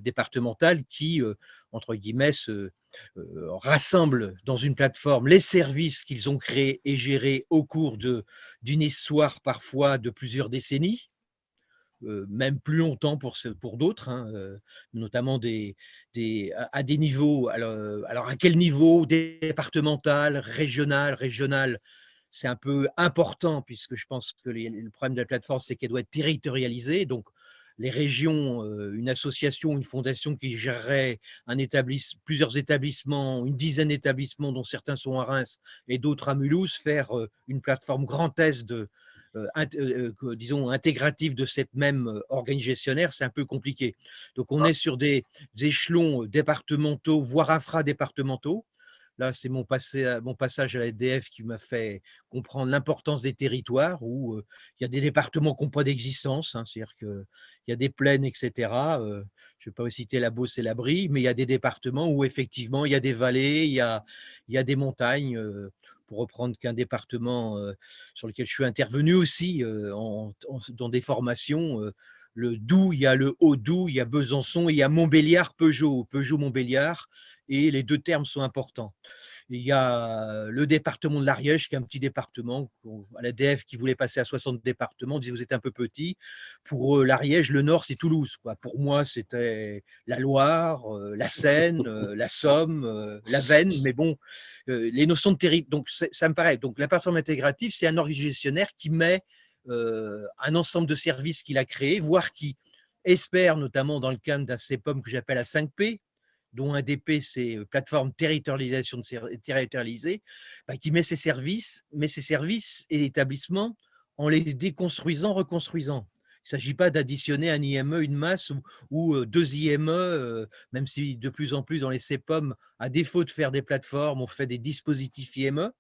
F: départemental qui, entre guillemets, rassemble dans une plateforme les services qu'ils ont créés et gérés au cours d'une histoire parfois de plusieurs décennies. Même plus longtemps pour d'autres, hein, notamment à des niveaux. Alors, à quel niveau? Départemental, régional, c'est un peu important, puisque je pense que le problème de la plateforme, c'est qu'elle doit être territorialisée. Donc, les régions, une association, une fondation qui gérerait plusieurs établissements, une dizaine d'établissements, dont certains sont à Reims et d'autres à Mulhouse, faire une plateforme Grand Est disons, intégrative de cette même organe gestionnaire, c'est un peu compliqué. Donc, on est sur des échelons départementaux, voire infradépartementaux. Là, c'est mon passage à la SDF qui m'a fait comprendre l'importance des territoires où il y a des départements qui n'ont pas d'existence, hein, c'est-à-dire qu'il y a des plaines, etc. Je ne vais pas citer la Beauce et la Brie, mais il y a des départements où effectivement il y a des vallées, il y a des montagnes. Pour reprendre qu'un département sur lequel je suis intervenu aussi dans des formations, le Doubs, il y a le Haut-Doubs, il y a Besançon, et il y a Montbéliard, Peugeot-Montbéliard, et les deux termes sont importants. Il y a le département de l'Ariège, qui est un petit département, à l'ADF qui voulait passer à 60 départements, on disait vous êtes un peu petit. Pour l'Ariège, le Nord, c'est Toulouse, quoi. Pour moi, c'était la Loire, la Seine, la Somme, la Veine, mais bon, les notions de territoire, donc ça me paraît. Donc la plateforme intégrative, c'est un organisme gestionnaire qui met un ensemble de services qu'il a créés, voire qui espère, notamment dans le cadre d'un CEPOM que j'appelle à 5P, dont un DP, c'est plateforme territorialisation territorialisée, qui met ses services et établissements en les déconstruisant, reconstruisant. Il ne s'agit pas d'additionner un IME, une masse ou deux IME, même si de plus en plus dans les CEPOM, à défaut de faire des plateformes, on fait des dispositifs IME,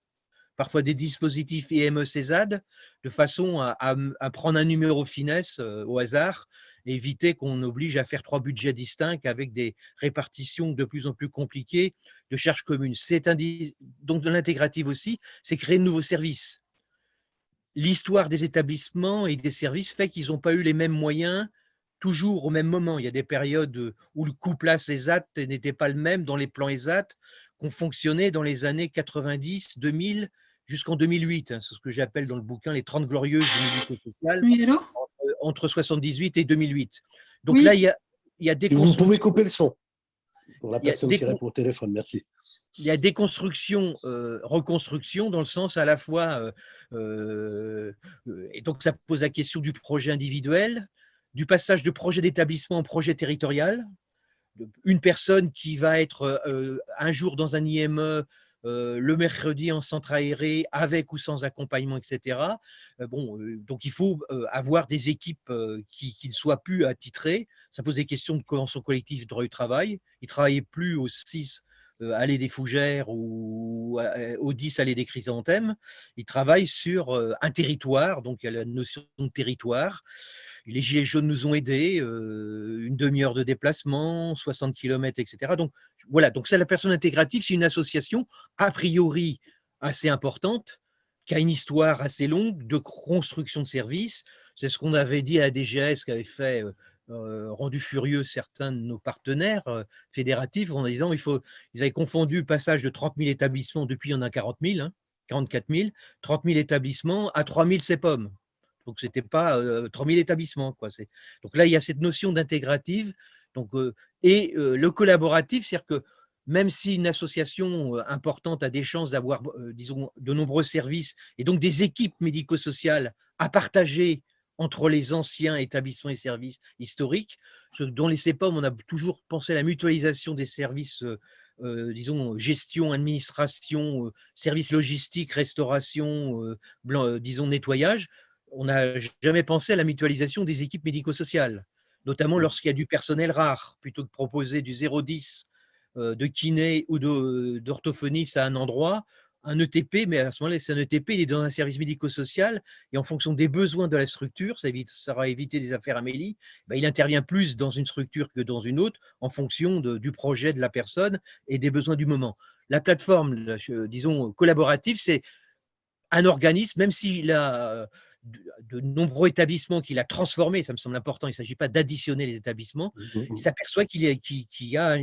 F: parfois des dispositifs IME CESAD, de façon à prendre un numéro finesse au hasard et éviter qu'on oblige à faire 3 budgets distincts avec des répartitions de plus en plus compliquées de charges communes. Donc de l'intégrative aussi, c'est créer de nouveaux services. L'histoire des établissements et des services fait qu'ils n'ont pas eu les mêmes moyens toujours au même moment. Il y a des périodes où le couplage ESAT n'était pas le même dans les plans ESAT qu'on fonctionnait dans les années 90, 2000 jusqu'en 2008. C'est ce que j'appelle dans le bouquin les 30 glorieuses du médico-social,
E: Oui, allô?
F: entre 78 et 2008. Donc
E: Oui.
F: là, il y a des
A: Et vous pouvez couper le son pour la
F: Il y a
A: personne
F: des
A: qui répond au téléphone. Merci.
F: Il y a déconstruction, reconstruction, dans le sens à la fois, et donc ça pose la question du projet individuel, du passage de projet d'établissement en projet territorial. Une personne qui va être un jour dans un IME, le mercredi en centre aéré, avec ou sans accompagnement, etc. Donc il faut avoir des équipes qui ne soient plus attitrées. Ça pose des questions de convention collective de droit du travail. Ils ne travaillent plus au 6 allée des Fougères ou au 10 allée des Chrysanthèmes. Ils travaillent sur un territoire, donc il y a la notion de territoire. Les Gilets jaunes nous ont aidés, une demi-heure de déplacement, 60 km, etc. Donc voilà, donc c'est la personne intégrative, c'est une association a priori assez importante, qui a une histoire assez longue de construction de services. C'est ce qu'on avait dit à la DGS, qui avait fait rendu furieux certains de nos partenaires fédératifs en disant ils avaient confondu le passage de 30 000 établissements, depuis il y en a 40 000, 44 000, 30 000 établissements à 3 000 CEPOM. Donc, ce n'était pas 3 000 établissements, quoi. Donc là, il y a cette notion d'intégrative. Le collaboratif, c'est-à-dire que même si une association importante a des chances d'avoir, disons, de nombreux services et donc des équipes médico-sociales à partager entre les anciens établissements et services historiques, dans les CEPOM, on a toujours pensé à la mutualisation des services, disons, gestion, administration, services logistiques, restauration, disons, nettoyage. On n'a jamais pensé à la mutualisation des équipes médico-sociales, notamment lorsqu'il y a du personnel rare, plutôt que de proposer du 0,10 de kiné ou d'orthophoniste à un endroit, un ETP, mais à ce moment-là, c'est un ETP, il est dans un service médico-social, et en fonction des besoins de la structure, ça va éviter des affaires Amélie, il intervient plus dans une structure que dans une autre, en fonction du projet de la personne et des besoins du moment. La plateforme, disons, collaborative, c'est un organisme, même s'il a de nombreux établissements qu'il a transformés, ça me semble important, il ne s'agit pas d'additionner les établissements, il s'aperçoit qu'il y a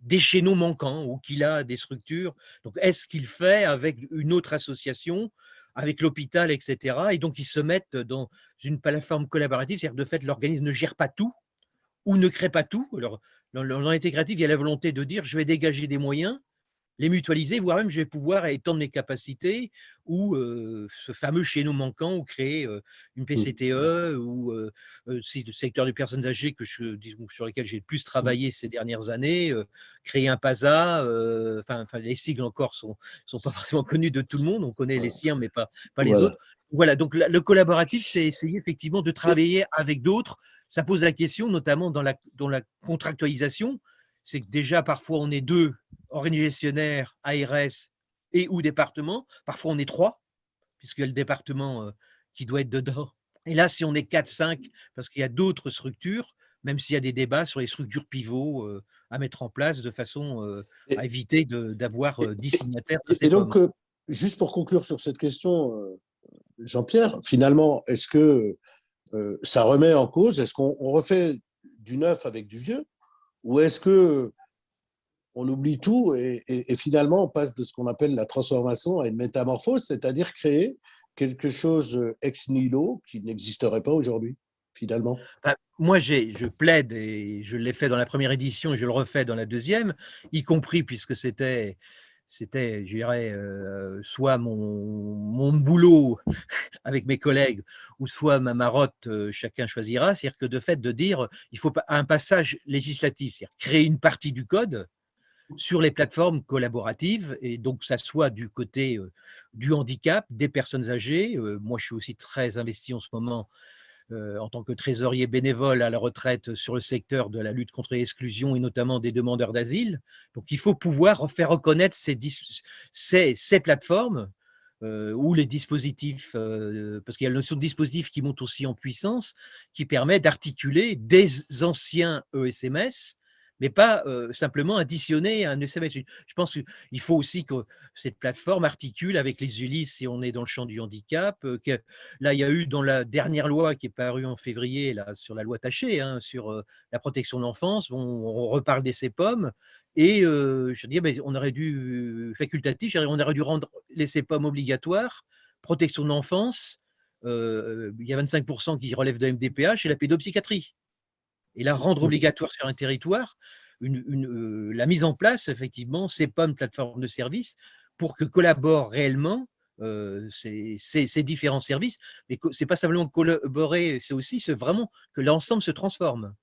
F: des chaînons manquants ou qu'il a des structures. Donc, est-ce qu'il fait avec une autre association, avec l'hôpital, etc. Et donc, ils se mettent dans une plateforme collaborative, c'est-à-dire de fait, l'organisme ne gère pas tout ou ne crée pas tout. Alors, dans l'intégrative, il y a la volonté de dire, je vais dégager des moyens, les mutualiser, voire même je vais pouvoir étendre mes capacités ou ce fameux chaînon manquant ou créer une PCTE ou c'est le secteur des personnes âgées sur lesquelles j'ai le plus travaillé ces dernières années, créer un PASA, les sigles encore sont pas forcément connus de tout le monde, on connaît les siens mais pas les autres. Voilà, donc le collaboratif, c'est essayer effectivement de travailler avec d'autres. Ça pose la question, notamment dans la contractualisation, c'est que déjà parfois on est deux, organisme gestionnaire, ARS et ou département. Parfois, on est 3, puisqu'il y a le département qui doit être dedans. Et là, si on est 4, 5, parce qu'il y a d'autres structures, même s'il y a des débats sur les structures pivots à mettre en place de façon à éviter d'avoir 10 signataires.
A: Et donc, juste pour conclure sur cette question, Jean-Pierre, finalement, est-ce que ça remet en cause, est-ce qu'on refait du neuf avec du vieux, ou est-ce que on oublie tout et finalement on passe de ce qu'on appelle la transformation à une métamorphose, c'est-à-dire créer quelque chose ex nihilo qui n'existerait pas aujourd'hui, finalement?
F: Moi, je plaide, et je l'ai fait dans la première édition et je le refais dans la deuxième, y compris puisque c'était, je dirais, soit mon boulot avec mes collègues, ou soit ma marotte, chacun choisira, c'est-à-dire que de fait de dire, il faut un passage législatif, c'est-à-dire créer une partie du code sur les plateformes collaboratives, et donc que ça soit du côté du handicap, des personnes âgées. Moi, je suis aussi très investi en ce moment en tant que trésorier bénévole à la retraite sur le secteur de la lutte contre l'exclusion et notamment des demandeurs d'asile. Donc, il faut pouvoir faire reconnaître ces plateformes ou les dispositifs, parce qu'il y a la notion de dispositif qui monte aussi en puissance, qui permet d'articuler des anciens ESMS, mais pas simplement additionner un SMS. Je pense qu'il faut aussi que cette plateforme articule avec les ULIS si on est dans le champ du handicap. Là, il y a eu dans la dernière loi qui est parue en février là, sur la loi Taché, hein, sur la protection de l'enfance, on reparle des CEPOM. Et je dis, on aurait dû, facultatif, on aurait dû rendre les CEPOM obligatoires, protection de l'enfance, il y a 25% qui relèvent de MDPH et la pédopsychiatrie. Et la rendre obligatoire sur un territoire, la mise en place, effectivement, CEPOM, plateforme de services, pour que collaborent réellement ces différents services. Mais ce n'est pas simplement collaborer, c'est aussi vraiment que l'ensemble se transforme.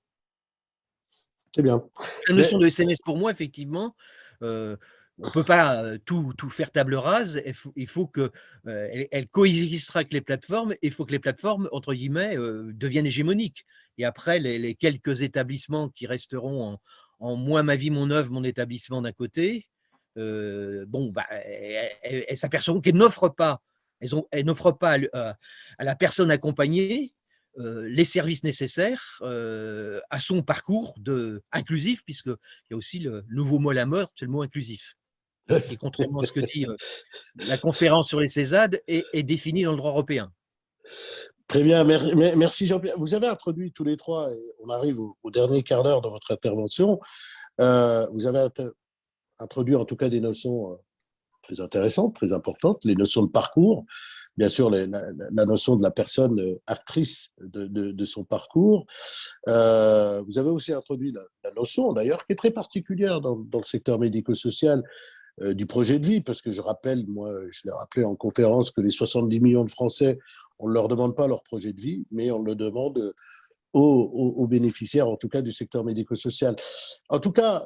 A: C'est bien.
F: La notion de SMS, pour moi, effectivement, on ne peut pas tout faire table rase. Il faut qu'elle coexistera avec les plateformes. Il faut que les plateformes, entre guillemets, deviennent hégémoniques. Et après, les quelques établissements qui resteront en moi, ma vie, mon œuvre, mon établissement d'un côté, elles s'apercevront qu'elles n'offrent pas, à la personne accompagnée les services nécessaires à son parcours inclusif, puisqu'il y a aussi le nouveau mot à la mode, c'est le mot inclusif. Et contrairement à ce que dit la conférence sur les CESAD, est défini dans le droit européen.
A: Très bien, merci Jean-Pierre. Vous avez introduit tous les trois, et on arrive au dernier quart d'heure de votre intervention, vous avez introduit en tout cas des notions très intéressantes, très importantes, les notions de parcours, bien sûr la notion de la personne actrice de son parcours. Vous avez aussi introduit la notion, d'ailleurs, qui est très particulière dans le secteur médico-social, du projet de vie, parce que je rappelle, moi, je l'ai rappelé en conférence, que les 70 millions de Français, on ne leur demande pas leur projet de vie, mais on le demande aux bénéficiaires, en tout cas du secteur médico-social. En tout cas,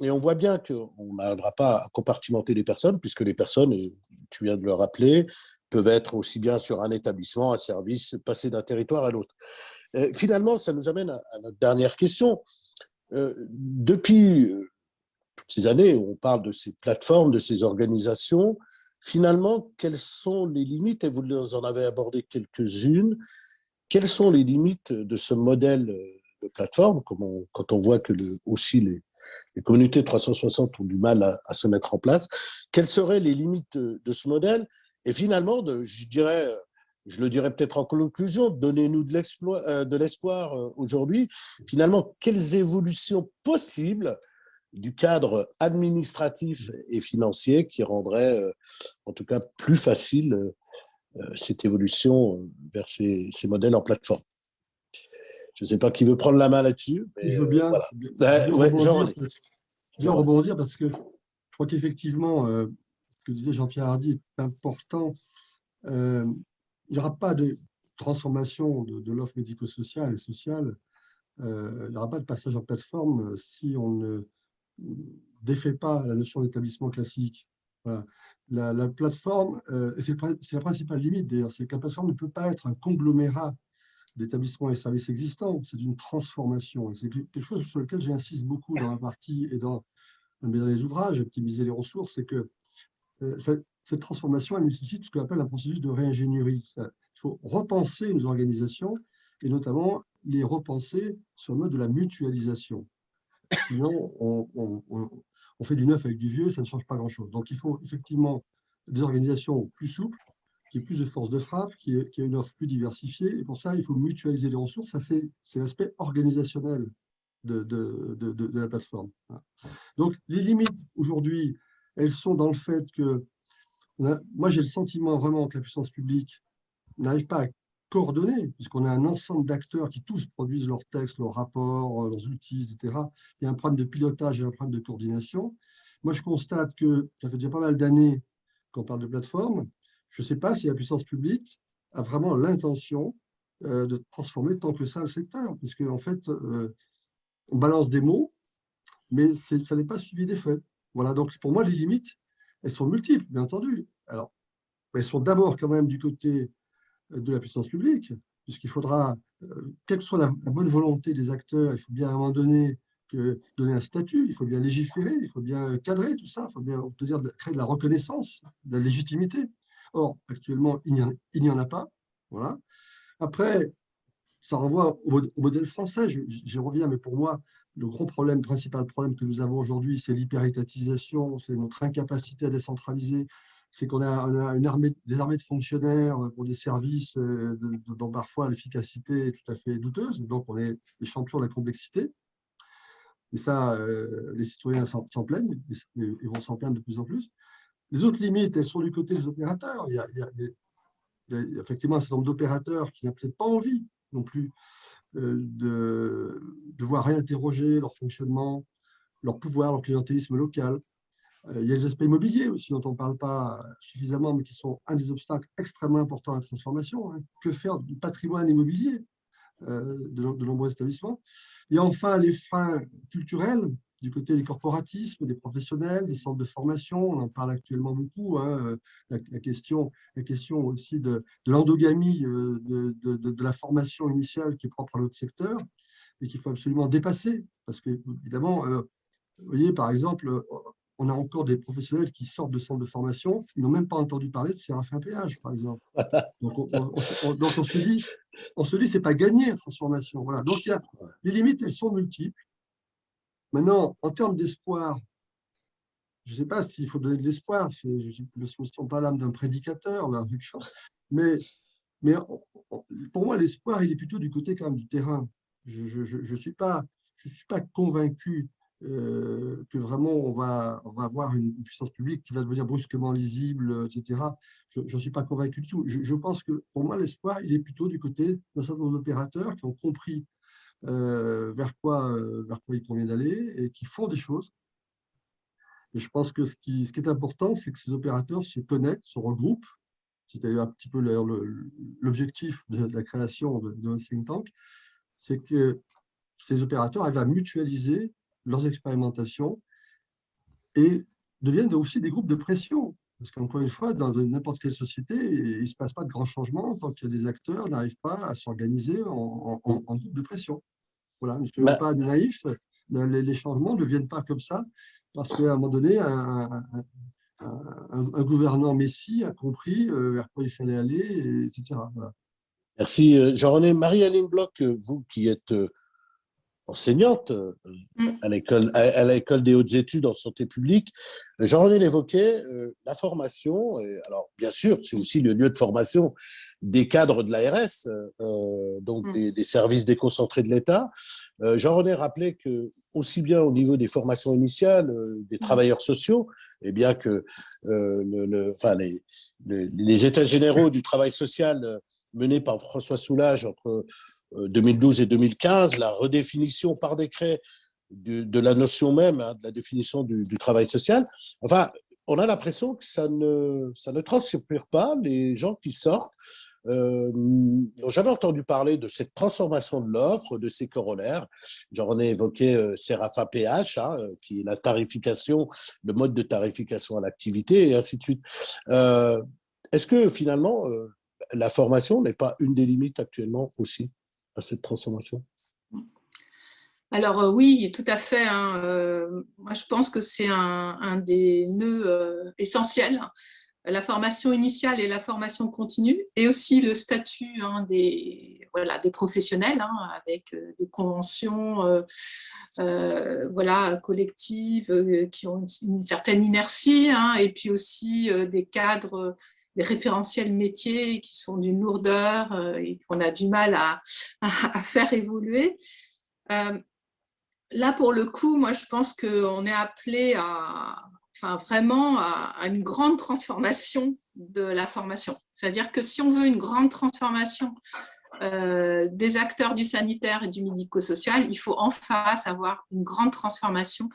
A: et on voit bien qu'on n'arrivera pas à compartimenter les personnes, puisque les personnes, et tu viens de le rappeler, peuvent être aussi bien sur un établissement, un service, passer d'un territoire à l'autre. Finalement, ça nous amène à notre dernière question. Depuis toutes ces années où on parle de ces plateformes, de ces organisations, finalement, quelles sont les limites, et vous en avez abordé quelques-unes, quelles sont les limites de ce modèle de plateforme, quand on voit que aussi les communautés 360 ont du mal à se mettre en place, quelles seraient les limites de ce modèle? Et finalement, je le dirais peut-être en conclusion, donnez-nous de l'espoir aujourd'hui. Finalement, quelles évolutions possibles du cadre administratif et financier qui rendrait, en tout cas, plus facile cette évolution vers ces modèles en plateforme. Je ne sais pas qui veut prendre la main là-dessus.
C: Je veux bien,
A: voilà.
C: je veux rebondir parce que je crois qu'effectivement, ce que disait Jean-Pierre Hardy est important. Il n'y aura pas de transformation de l'offre médico-sociale et sociale. Il n'y aura pas de passage en plateforme si on ne défait pas la notion d'établissement classique. Voilà. La plateforme, c'est la principale limite d'ailleurs, c'est que la plateforme ne peut pas être un conglomérat d'établissements et services existants, c'est une transformation. C'est quelque chose sur lequel j'insiste beaucoup dans la partie et dans les ouvrages, optimiser les ressources, c'est que cette transformation, elle nécessite ce qu'on appelle un processus de réingénierie. Il faut repenser nos organisations et notamment les repenser sur le mode de la mutualisation. Sinon, on fait du neuf avec du vieux, ça ne change pas grand-chose. Donc, il faut effectivement des organisations plus souples, qui aient plus de force de frappe, qui aient une offre plus diversifiée. Et pour ça, il faut mutualiser les ressources. Ça, c'est l'aspect organisationnel de la plateforme. Donc, les limites, aujourd'hui, elles sont dans le fait que, moi, j'ai le sentiment vraiment que la puissance publique n'arrive pas à coordonner, puisqu'on a un ensemble d'acteurs qui tous produisent leurs textes, leurs rapports, leurs outils, etc. Il y a un problème de pilotage et un problème de coordination. Moi, je constate que ça fait déjà pas mal d'années qu'on parle de plateforme. Je ne sais pas si la puissance publique a vraiment l'intention de transformer tant que ça le secteur, puisque en fait, on balance des mots, mais ça n'est pas suivi des faits. Voilà, donc pour moi, les limites, elles sont multiples, bien entendu. Alors, elles sont d'abord quand même du côté de la puissance publique, puisqu'il faudra quelle que soit la bonne volonté des acteurs, il faut bien à un moment donné donner un statut, il faut bien légiférer, il faut bien cadrer tout ça, il faut bien obtenir, créer de la reconnaissance, de la légitimité. Or, actuellement, il n'y en a pas. Voilà. Après, ça renvoie au modèle français, j'y reviens, mais pour moi, le principal problème que nous avons aujourd'hui, c'est l'hyperétatisation, c'est notre incapacité à décentraliser, c'est qu'on a des armées de fonctionnaires pour des services dont parfois l'efficacité est tout à fait douteuse, donc on est les champions de la complexité. Et ça, les citoyens s'en plaignent, et vont s'en plaindre de plus en plus. Les autres limites, elles sont du côté des opérateurs. Il y a effectivement un certain nombre d'opérateurs qui n'ont peut-être pas envie non plus de devoir réinterroger leur fonctionnement, leur pouvoir, leur clientélisme local. Il y a les aspects immobiliers aussi dont on ne parle pas suffisamment, mais qui sont un des obstacles extrêmement importants à la transformation. Que faire du patrimoine immobilier de nombreux établissements? Et enfin, les freins culturels du côté des corporatismes, des professionnels, des centres de formation, on en parle actuellement beaucoup, la question aussi de l'endogamie de la formation initiale qui est propre à notre secteur et qu'il faut absolument dépasser. Parce que, évidemment, vous voyez, par exemple, on a encore des professionnels qui sortent de centres de formation, ils n'ont même pas entendu parler de Séraphin Péage, par exemple. Donc, on se dit, c'est pas gagné la transformation. Voilà. Donc, les limites, elles sont multiples. Maintenant, en termes d'espoir, je ne sais pas s'il faut donner de l'espoir, je ne me sens pas l'âme d'un prédicateur, là, mais pour moi, l'espoir, il est plutôt du côté quand même du terrain. Je suis pas convaincu que vraiment on va avoir une puissance publique qui va devenir brusquement lisible, etc. Je ne suis pas convaincu du tout. Je pense que pour moi, l'espoir, il est plutôt du côté d'un certain nombre d'opérateurs qui ont compris vers quoi il convient d'aller et qui font des choses. Et je pense que ce qui est important, c'est que ces opérateurs se connectent, se regroupent. C'était un petit peu l'objectif de la création de think tank, c'est que ces opérateurs arrivent à mutualiser leurs expérimentations et deviennent aussi des groupes de pression. Parce qu'encore une fois, dans n'importe quelle société, il ne se passe pas de grands changements tant qu'il y a des acteurs qui n'arrivent pas à s'organiser en groupe de pression. Voilà, ne soyons pas naïfs, les changements ne viennent pas comme ça, parce qu'à un moment donné, un gouvernant messie a compris vers quoi il fallait aller, etc. Voilà.
A: Merci, Jean-René. Marie-Aline Bloch, vous qui êtes enseignante à l'école des hautes études en santé publique, Jean-René l'évoquait, la formation, alors bien sûr, c'est aussi le lieu de formation des cadres de l'ARS, donc des services déconcentrés de l'État. Jean-René rappelait que, aussi bien au niveau des formations initiales, des travailleurs sociaux, et bien que les états généraux du travail social menés par François Soulages entre 2012 et 2015, la redéfinition par décret de la notion même, de la définition du travail social. Enfin, on a l'impression que ça ne transpire pas. Les gens qui sortent n'ont jamais entendu parler de cette transformation de l'offre, de ses corollaires. J'en ai évoqué Séraphin PH, qui est la tarification, le mode de tarification à l'activité, et ainsi de suite. Est-ce que finalement, la formation n'est pas une des limites actuellement aussi à cette transformation?
E: Alors oui, tout à fait. Moi, je pense que c'est un des nœuds essentiels. La formation initiale et la formation continue, et aussi le statut des professionnels, avec des conventions collectives qui ont une certaine inertie, et puis aussi des cadres, des référentiels métiers qui sont d'une lourdeur et qu'on a du mal à faire évoluer. Là, pour le coup, moi, je pense qu'on est appelé vraiment à une grande transformation de la formation. C'est-à-dire que si on veut une grande transformation des acteurs du sanitaire et du médico-social, il faut en face avoir une grande transformation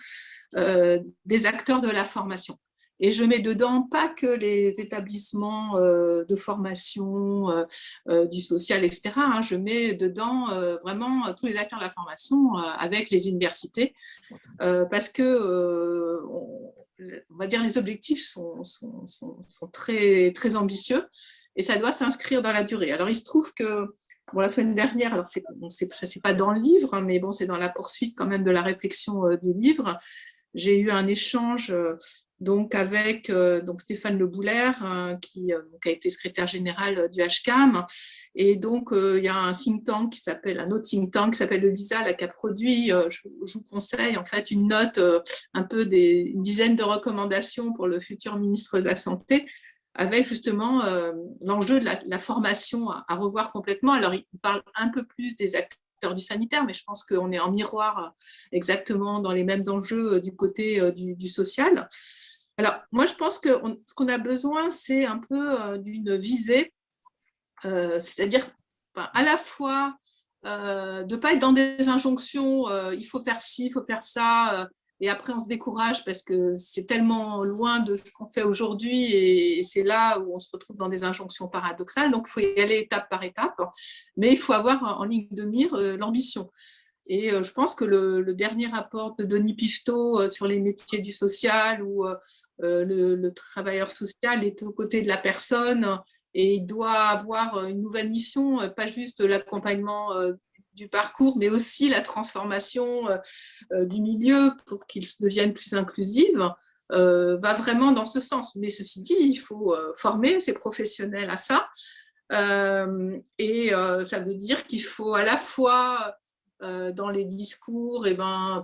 E: des acteurs de la formation. Et je mets dedans pas que les établissements de formation, du social, etc. Je mets dedans vraiment tous les acteurs de la formation avec les universités, parce que on va dire les objectifs sont très, très ambitieux et ça doit s'inscrire dans la durée. Alors, il se trouve que bon, la semaine dernière, alors bon, ça c'est pas dans le livre, hein, mais bon, c'est dans la poursuite quand même de la réflexion du livre. J'ai eu un échange donc avec donc Stéphane Le Bouler, qui a été secrétaire général du HCAM. Et donc, il y a un think tank un autre think tank qui s'appelle le LISA, là, qui a produit, je vous conseille, en fait, une note, un peu une dizaine de recommandations pour le futur ministre de la Santé, avec justement l'enjeu de la formation à revoir complètement. Alors, il parle un peu plus des acteurs du sanitaire, mais je pense qu'on est en miroir exactement dans les mêmes enjeux du côté du social. Alors, moi, je pense que ce qu'on a besoin, c'est un peu d'une visée, c'est-à-dire à la fois de ne pas être dans des injonctions, il faut faire ci, il faut faire ça, et après on se décourage parce que c'est tellement loin de ce qu'on fait aujourd'hui, et c'est là où on se retrouve dans des injonctions paradoxales. Donc, il faut y aller étape par étape, mais il faut avoir en ligne de mire l'ambition. Et je pense que le dernier rapport de Denis Pifto sur les métiers du social, où le travailleur social est aux côtés de la personne et il doit avoir une nouvelle mission, pas juste l'accompagnement du parcours, mais aussi la transformation du milieu pour qu'il devienne plus inclusif, va vraiment dans ce sens. Mais ceci dit, il faut former ces professionnels à ça. Et ça veut dire qu'il faut à la fois dans les discours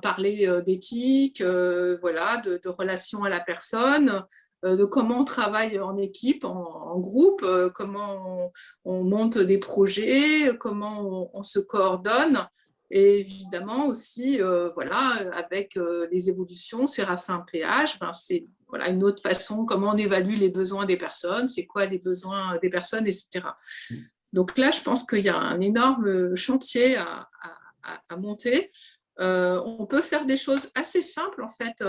E: parler d'éthique, voilà, de relation à la personne, de comment on travaille en équipe, en groupe, comment on monte des projets, comment on se coordonne. Et évidemment aussi, voilà, avec les évolutions, Séraphin PH, c'est voilà, une autre façon, comment on évalue les besoins des personnes, c'est quoi les besoins des personnes, etc. Donc là, je pense qu'il y a un énorme chantier à monter. On peut faire des choses assez simples, en fait.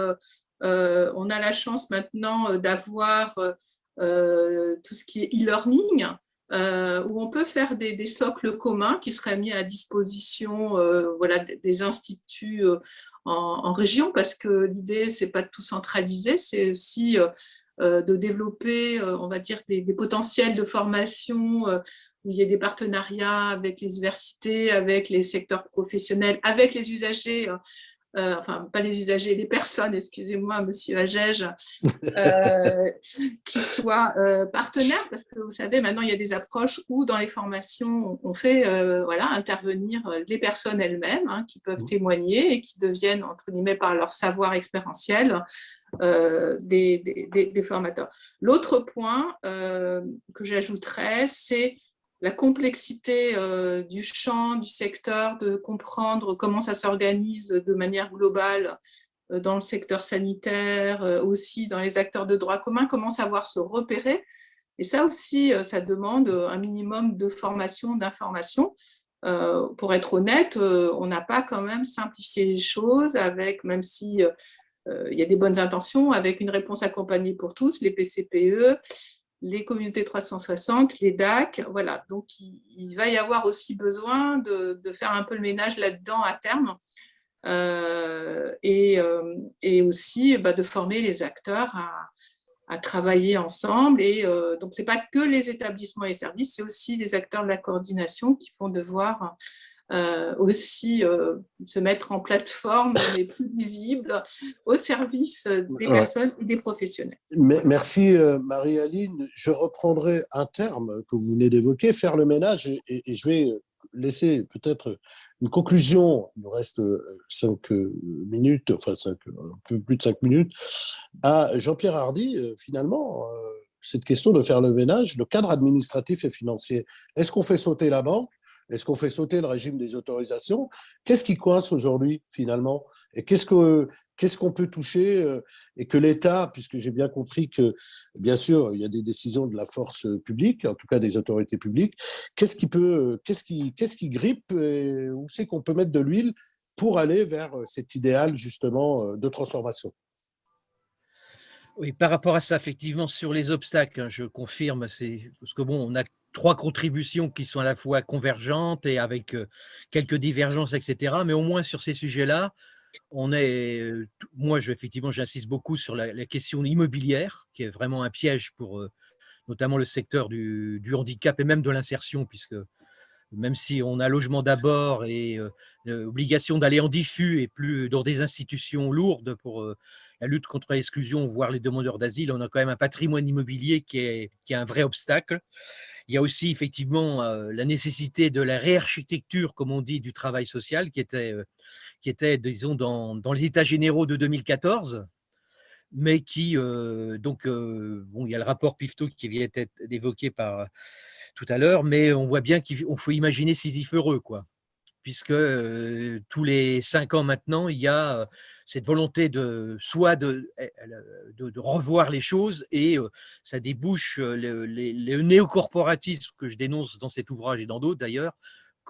E: On a la chance maintenant d'avoir tout ce qui est e-learning, où on peut faire des socles communs qui seraient mis à disposition voilà, des instituts en région, parce que l'idée, ce n'est pas de tout centraliser, c'est aussi de développer, on va dire, des potentiels de formation où il y a des partenariats avec les universités, avec les secteurs professionnels, avec les usagers, enfin, pas les usagers, les personnes, excusez-moi, monsieur Agege, qui soient partenaires, parce que vous savez, maintenant, il y a des approches où, dans les formations, on fait voilà, intervenir les personnes elles-mêmes, hein, qui peuvent témoigner et qui deviennent, entre guillemets, par leur savoir expérientiel, des formateurs. L'autre point que j'ajouterais, c'est la complexité du champ, du secteur, de comprendre comment ça s'organise de manière globale dans le secteur sanitaire, aussi dans les acteurs de droit commun, comment savoir se repérer. Et ça aussi, ça demande un minimum de formation, d'information. Pour être honnête, on n'a pas quand même simplifié les choses, avec, même si il y a des bonnes intentions, avec une réponse accompagnée pour tous, les PCPE, les communautés 360, les DAC, voilà. Donc, il va y avoir aussi besoin de faire un peu le ménage là-dedans à terme, et aussi de former les acteurs à travailler ensemble. Et donc, ce n'est pas que les établissements et services, c'est aussi les acteurs de la coordination qui vont devoir aussi se mettre en plateforme, mais plus visible, au service des personnes et des professionnels.
A: Merci Marie-Aline. Je reprendrai un terme que vous venez d'évoquer, faire le ménage, et je vais laisser peut-être une conclusion, il nous reste 5 minutes, enfin un peu plus de 5 minutes, à Jean-Pierre Hardy. Finalement, cette question de faire le ménage, le cadre administratif et financier, est-ce qu'on fait sauter la banque ? Est-ce qu'on fait sauter le régime des autorisations ? Qu'est-ce qui coince aujourd'hui, finalement ? Et qu'est-ce qu'on peut toucher et que l'État, puisque j'ai bien compris que, bien sûr, il y a des décisions de la force publique, en tout cas des autorités publiques, qu'est-ce qui grippe et où c'est qu'on peut mettre de l'huile pour aller vers cet idéal, justement, de transformation ?
F: Oui, par rapport à ça, effectivement, sur les obstacles, hein, je confirme, parce que bon, on a 3 contributions qui sont à la fois convergentes et avec quelques divergences, etc. Mais au moins sur ces sujets-là, moi, effectivement, j'insiste beaucoup sur la question immobilière, qui est vraiment un piège pour notamment le secteur du handicap et même de l'insertion, puisque même si on a logement d'abord et l'obligation d'aller en diffus et plus dans des institutions lourdes pour la lutte contre l'exclusion, voire les demandeurs d'asile, on a quand même un patrimoine immobilier qui est un vrai obstacle. Il y a aussi effectivement la nécessité de la réarchitecture, comme on dit, du travail social, qui était disons, dans les états généraux de 2014, mais qui, bon, il y a le rapport Pifto qui vient d'être évoqué tout à l'heure, mais on voit bien qu'il faut imaginer Sisyphe heureux, quoi, puisque tous les 5 ans maintenant, il y a cette volonté soit de revoir les choses, et ça débouche le néocorporatisme que je dénonce dans cet ouvrage et dans d'autres d'ailleurs,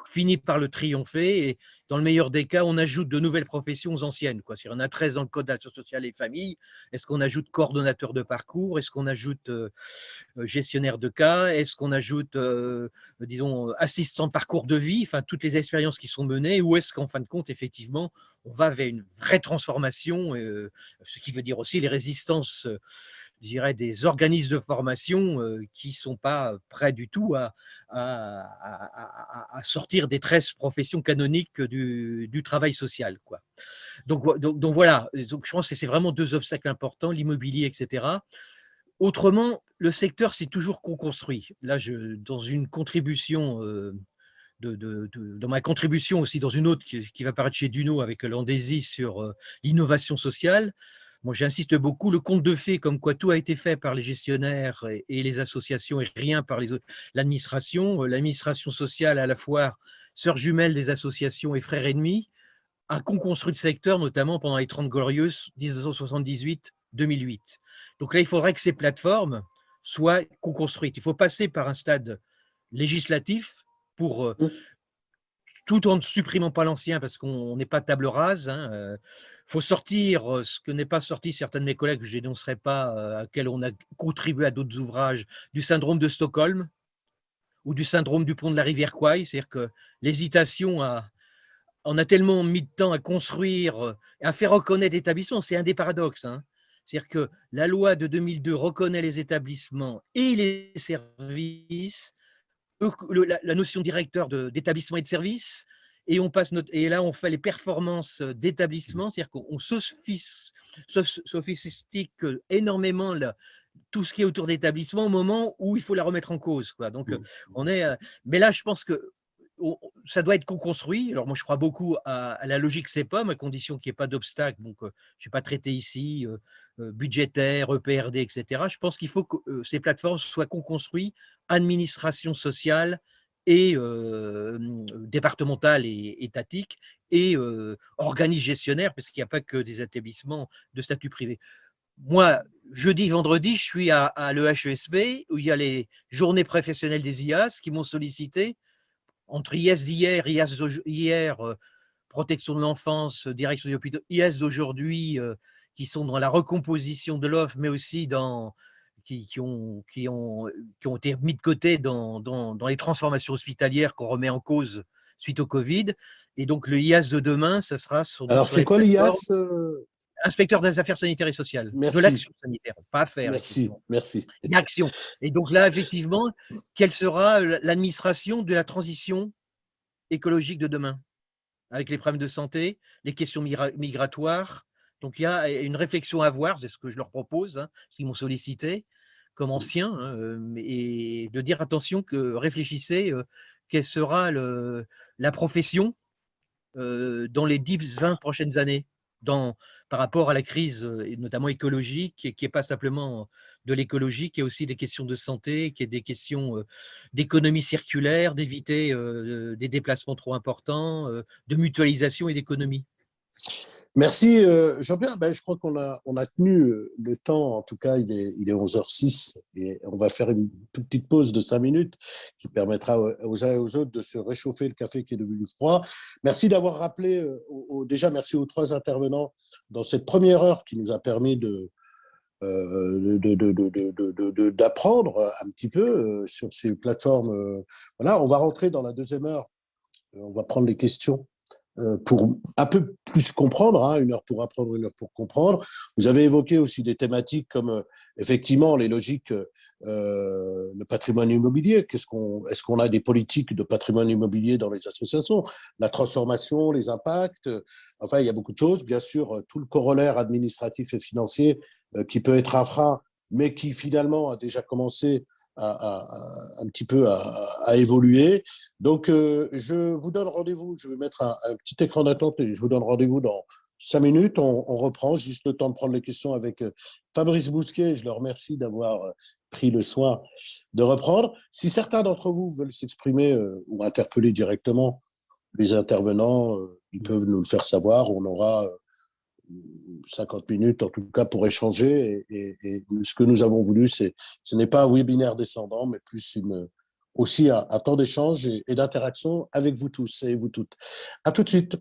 F: finit par le triompher, et dans le meilleur des cas, on ajoute de nouvelles professions aux anciennes, quoi. Si on a 13 dans le code d'action sociale et famille, est-ce qu'on ajoute coordonnateur de parcours, est-ce qu'on ajoute gestionnaire de cas, est-ce qu'on ajoute, disons, assistant de parcours de vie, enfin, toutes les expériences qui sont menées, ou est-ce qu'en fin de compte, effectivement, on va vers une vraie transformation, ce qui veut dire aussi les résistances, je dirais, des organismes de formation qui ne sont pas prêts du tout à sortir des 13 professions canoniques du travail social, quoi. Donc voilà, donc, je pense que c'est vraiment 2 obstacles importants, l'immobilier, etc. Autrement, le secteur, c'est toujours co-construit. Là, dans une contribution, dans ma contribution aussi, dans une autre qui va paraître chez Duno avec Landesi sur l'innovation sociale, moi j'insiste beaucoup, le conte de fées comme quoi tout a été fait par les gestionnaires et les associations et rien par l'administration. L'administration sociale, à la fois sœur jumelle des associations et frère ennemi, a co-construit le secteur, notamment pendant les 30 glorieuses 1978-2008. Donc là, il faudrait que ces plateformes soient co-construites. Il faut passer par un stade législatif pour, tout en ne supprimant pas l'ancien, parce qu'on n'est pas table rase. Il faut sortir ce que n'est pas sorti certains de mes collègues, que je ne dénoncerai pas, à quel on a contribué à d'autres ouvrages, du syndrome de Stockholm ou du syndrome du pont de la rivière Kwai, c'est-à-dire que l'hésitation on a tellement mis de temps à construire, à faire reconnaître l'établissement, c'est un des paradoxes. C'est-à-dire que la loi de 2002 reconnaît les établissements et les services, la notion de directeur d'établissement et de service, et et là on fait les performances d'établissement, c'est-à-dire qu'on sophistique énormément tout ce qui est autour d'établissement au moment où il faut la remettre en cause, quoi. Donc mais là je pense que ça doit être co-construit. Alors moi je crois beaucoup à la logique CEPOM, à condition qu'il n'y ait pas d'obstacle, donc je ne vais pas traiter ici budgétaire, EPRD, etc. Je pense qu'il faut que ces plateformes soient co-construites, administration sociale et départementale et étatique, et organismes gestionnaires, parce qu'il n'y a pas que des établissements de statut privé. Moi, jeudi, vendredi, je suis à l'EHESB, où il y a les journées professionnelles des IAS qui m'ont sollicité. Entre IS d'hier, IS hier, protection de l'enfance, direction des hôpitaux, IS d'aujourd'hui, qui sont dans la recomposition de l'offre, mais aussi qui ont été mis de côté dans les transformations hospitalières qu'on remet en cause suite au Covid. Et donc, le IAS de demain, ça sera sur
A: Alors, c'est quoi l'IAS
F: inspecteur des affaires sanitaires et sociales,
A: Merci.
F: de l'action sanitaire, pas affaires.
A: Merci.
F: L'action. Et donc là, effectivement, quelle sera l'administration de la transition écologique de demain, avec les problèmes de santé, les questions migratoires. Donc il y a une réflexion à avoir, c'est ce que je leur propose, parce qu'ils m'ont sollicité comme anciens, et de dire attention, que réfléchissez, quelle sera la profession dans les 10-20 prochaines années, par rapport à la crise, et notamment écologique, qui n'est pas simplement de l'écologie, qui est aussi des questions de santé, qui est des questions d'économie circulaire, d'éviter des déplacements trop importants, de mutualisation et d'économie.
A: Merci Jean-Pierre. Je crois qu'on a tenu le temps. En tout cas, il est 11h06 et on va faire une toute petite pause de 5 minutes qui permettra aux uns et aux autres de se réchauffer le café qui est devenu froid. Merci d'avoir rappelé, déjà merci aux 3 intervenants dans cette première heure qui nous a permis d'apprendre un petit peu sur ces plateformes. Voilà, on va rentrer dans la deuxième heure. On va prendre les questions pour un peu plus comprendre, hein, 1 heure pour apprendre, 1 heure pour comprendre. Vous avez évoqué aussi des thématiques comme effectivement les logiques, le patrimoine immobilier. Est-ce qu'on a des politiques de patrimoine immobilier dans les associations? La transformation, les impacts, enfin il y a beaucoup de choses. Bien sûr, tout le corollaire administratif et financier qui peut être un frein, mais qui finalement a déjà commencé un petit peu à évoluer. Donc, je vous donne rendez-vous. Je vais mettre un petit écran d'attente et je vous donne rendez-vous dans 5 minutes. On reprend, juste le temps de prendre les questions avec Fabrice Bousquet. Je le remercie d'avoir pris le soin de reprendre. Si certains d'entre vous veulent s'exprimer ou interpeller directement les intervenants, ils peuvent nous le faire savoir. On aura 50 minutes en tout cas pour échanger et ce que nous avons voulu, ce n'est pas un webinaire descendant, mais plus aussi un temps d'échange et d'interaction avec vous tous et vous toutes. À tout de suite.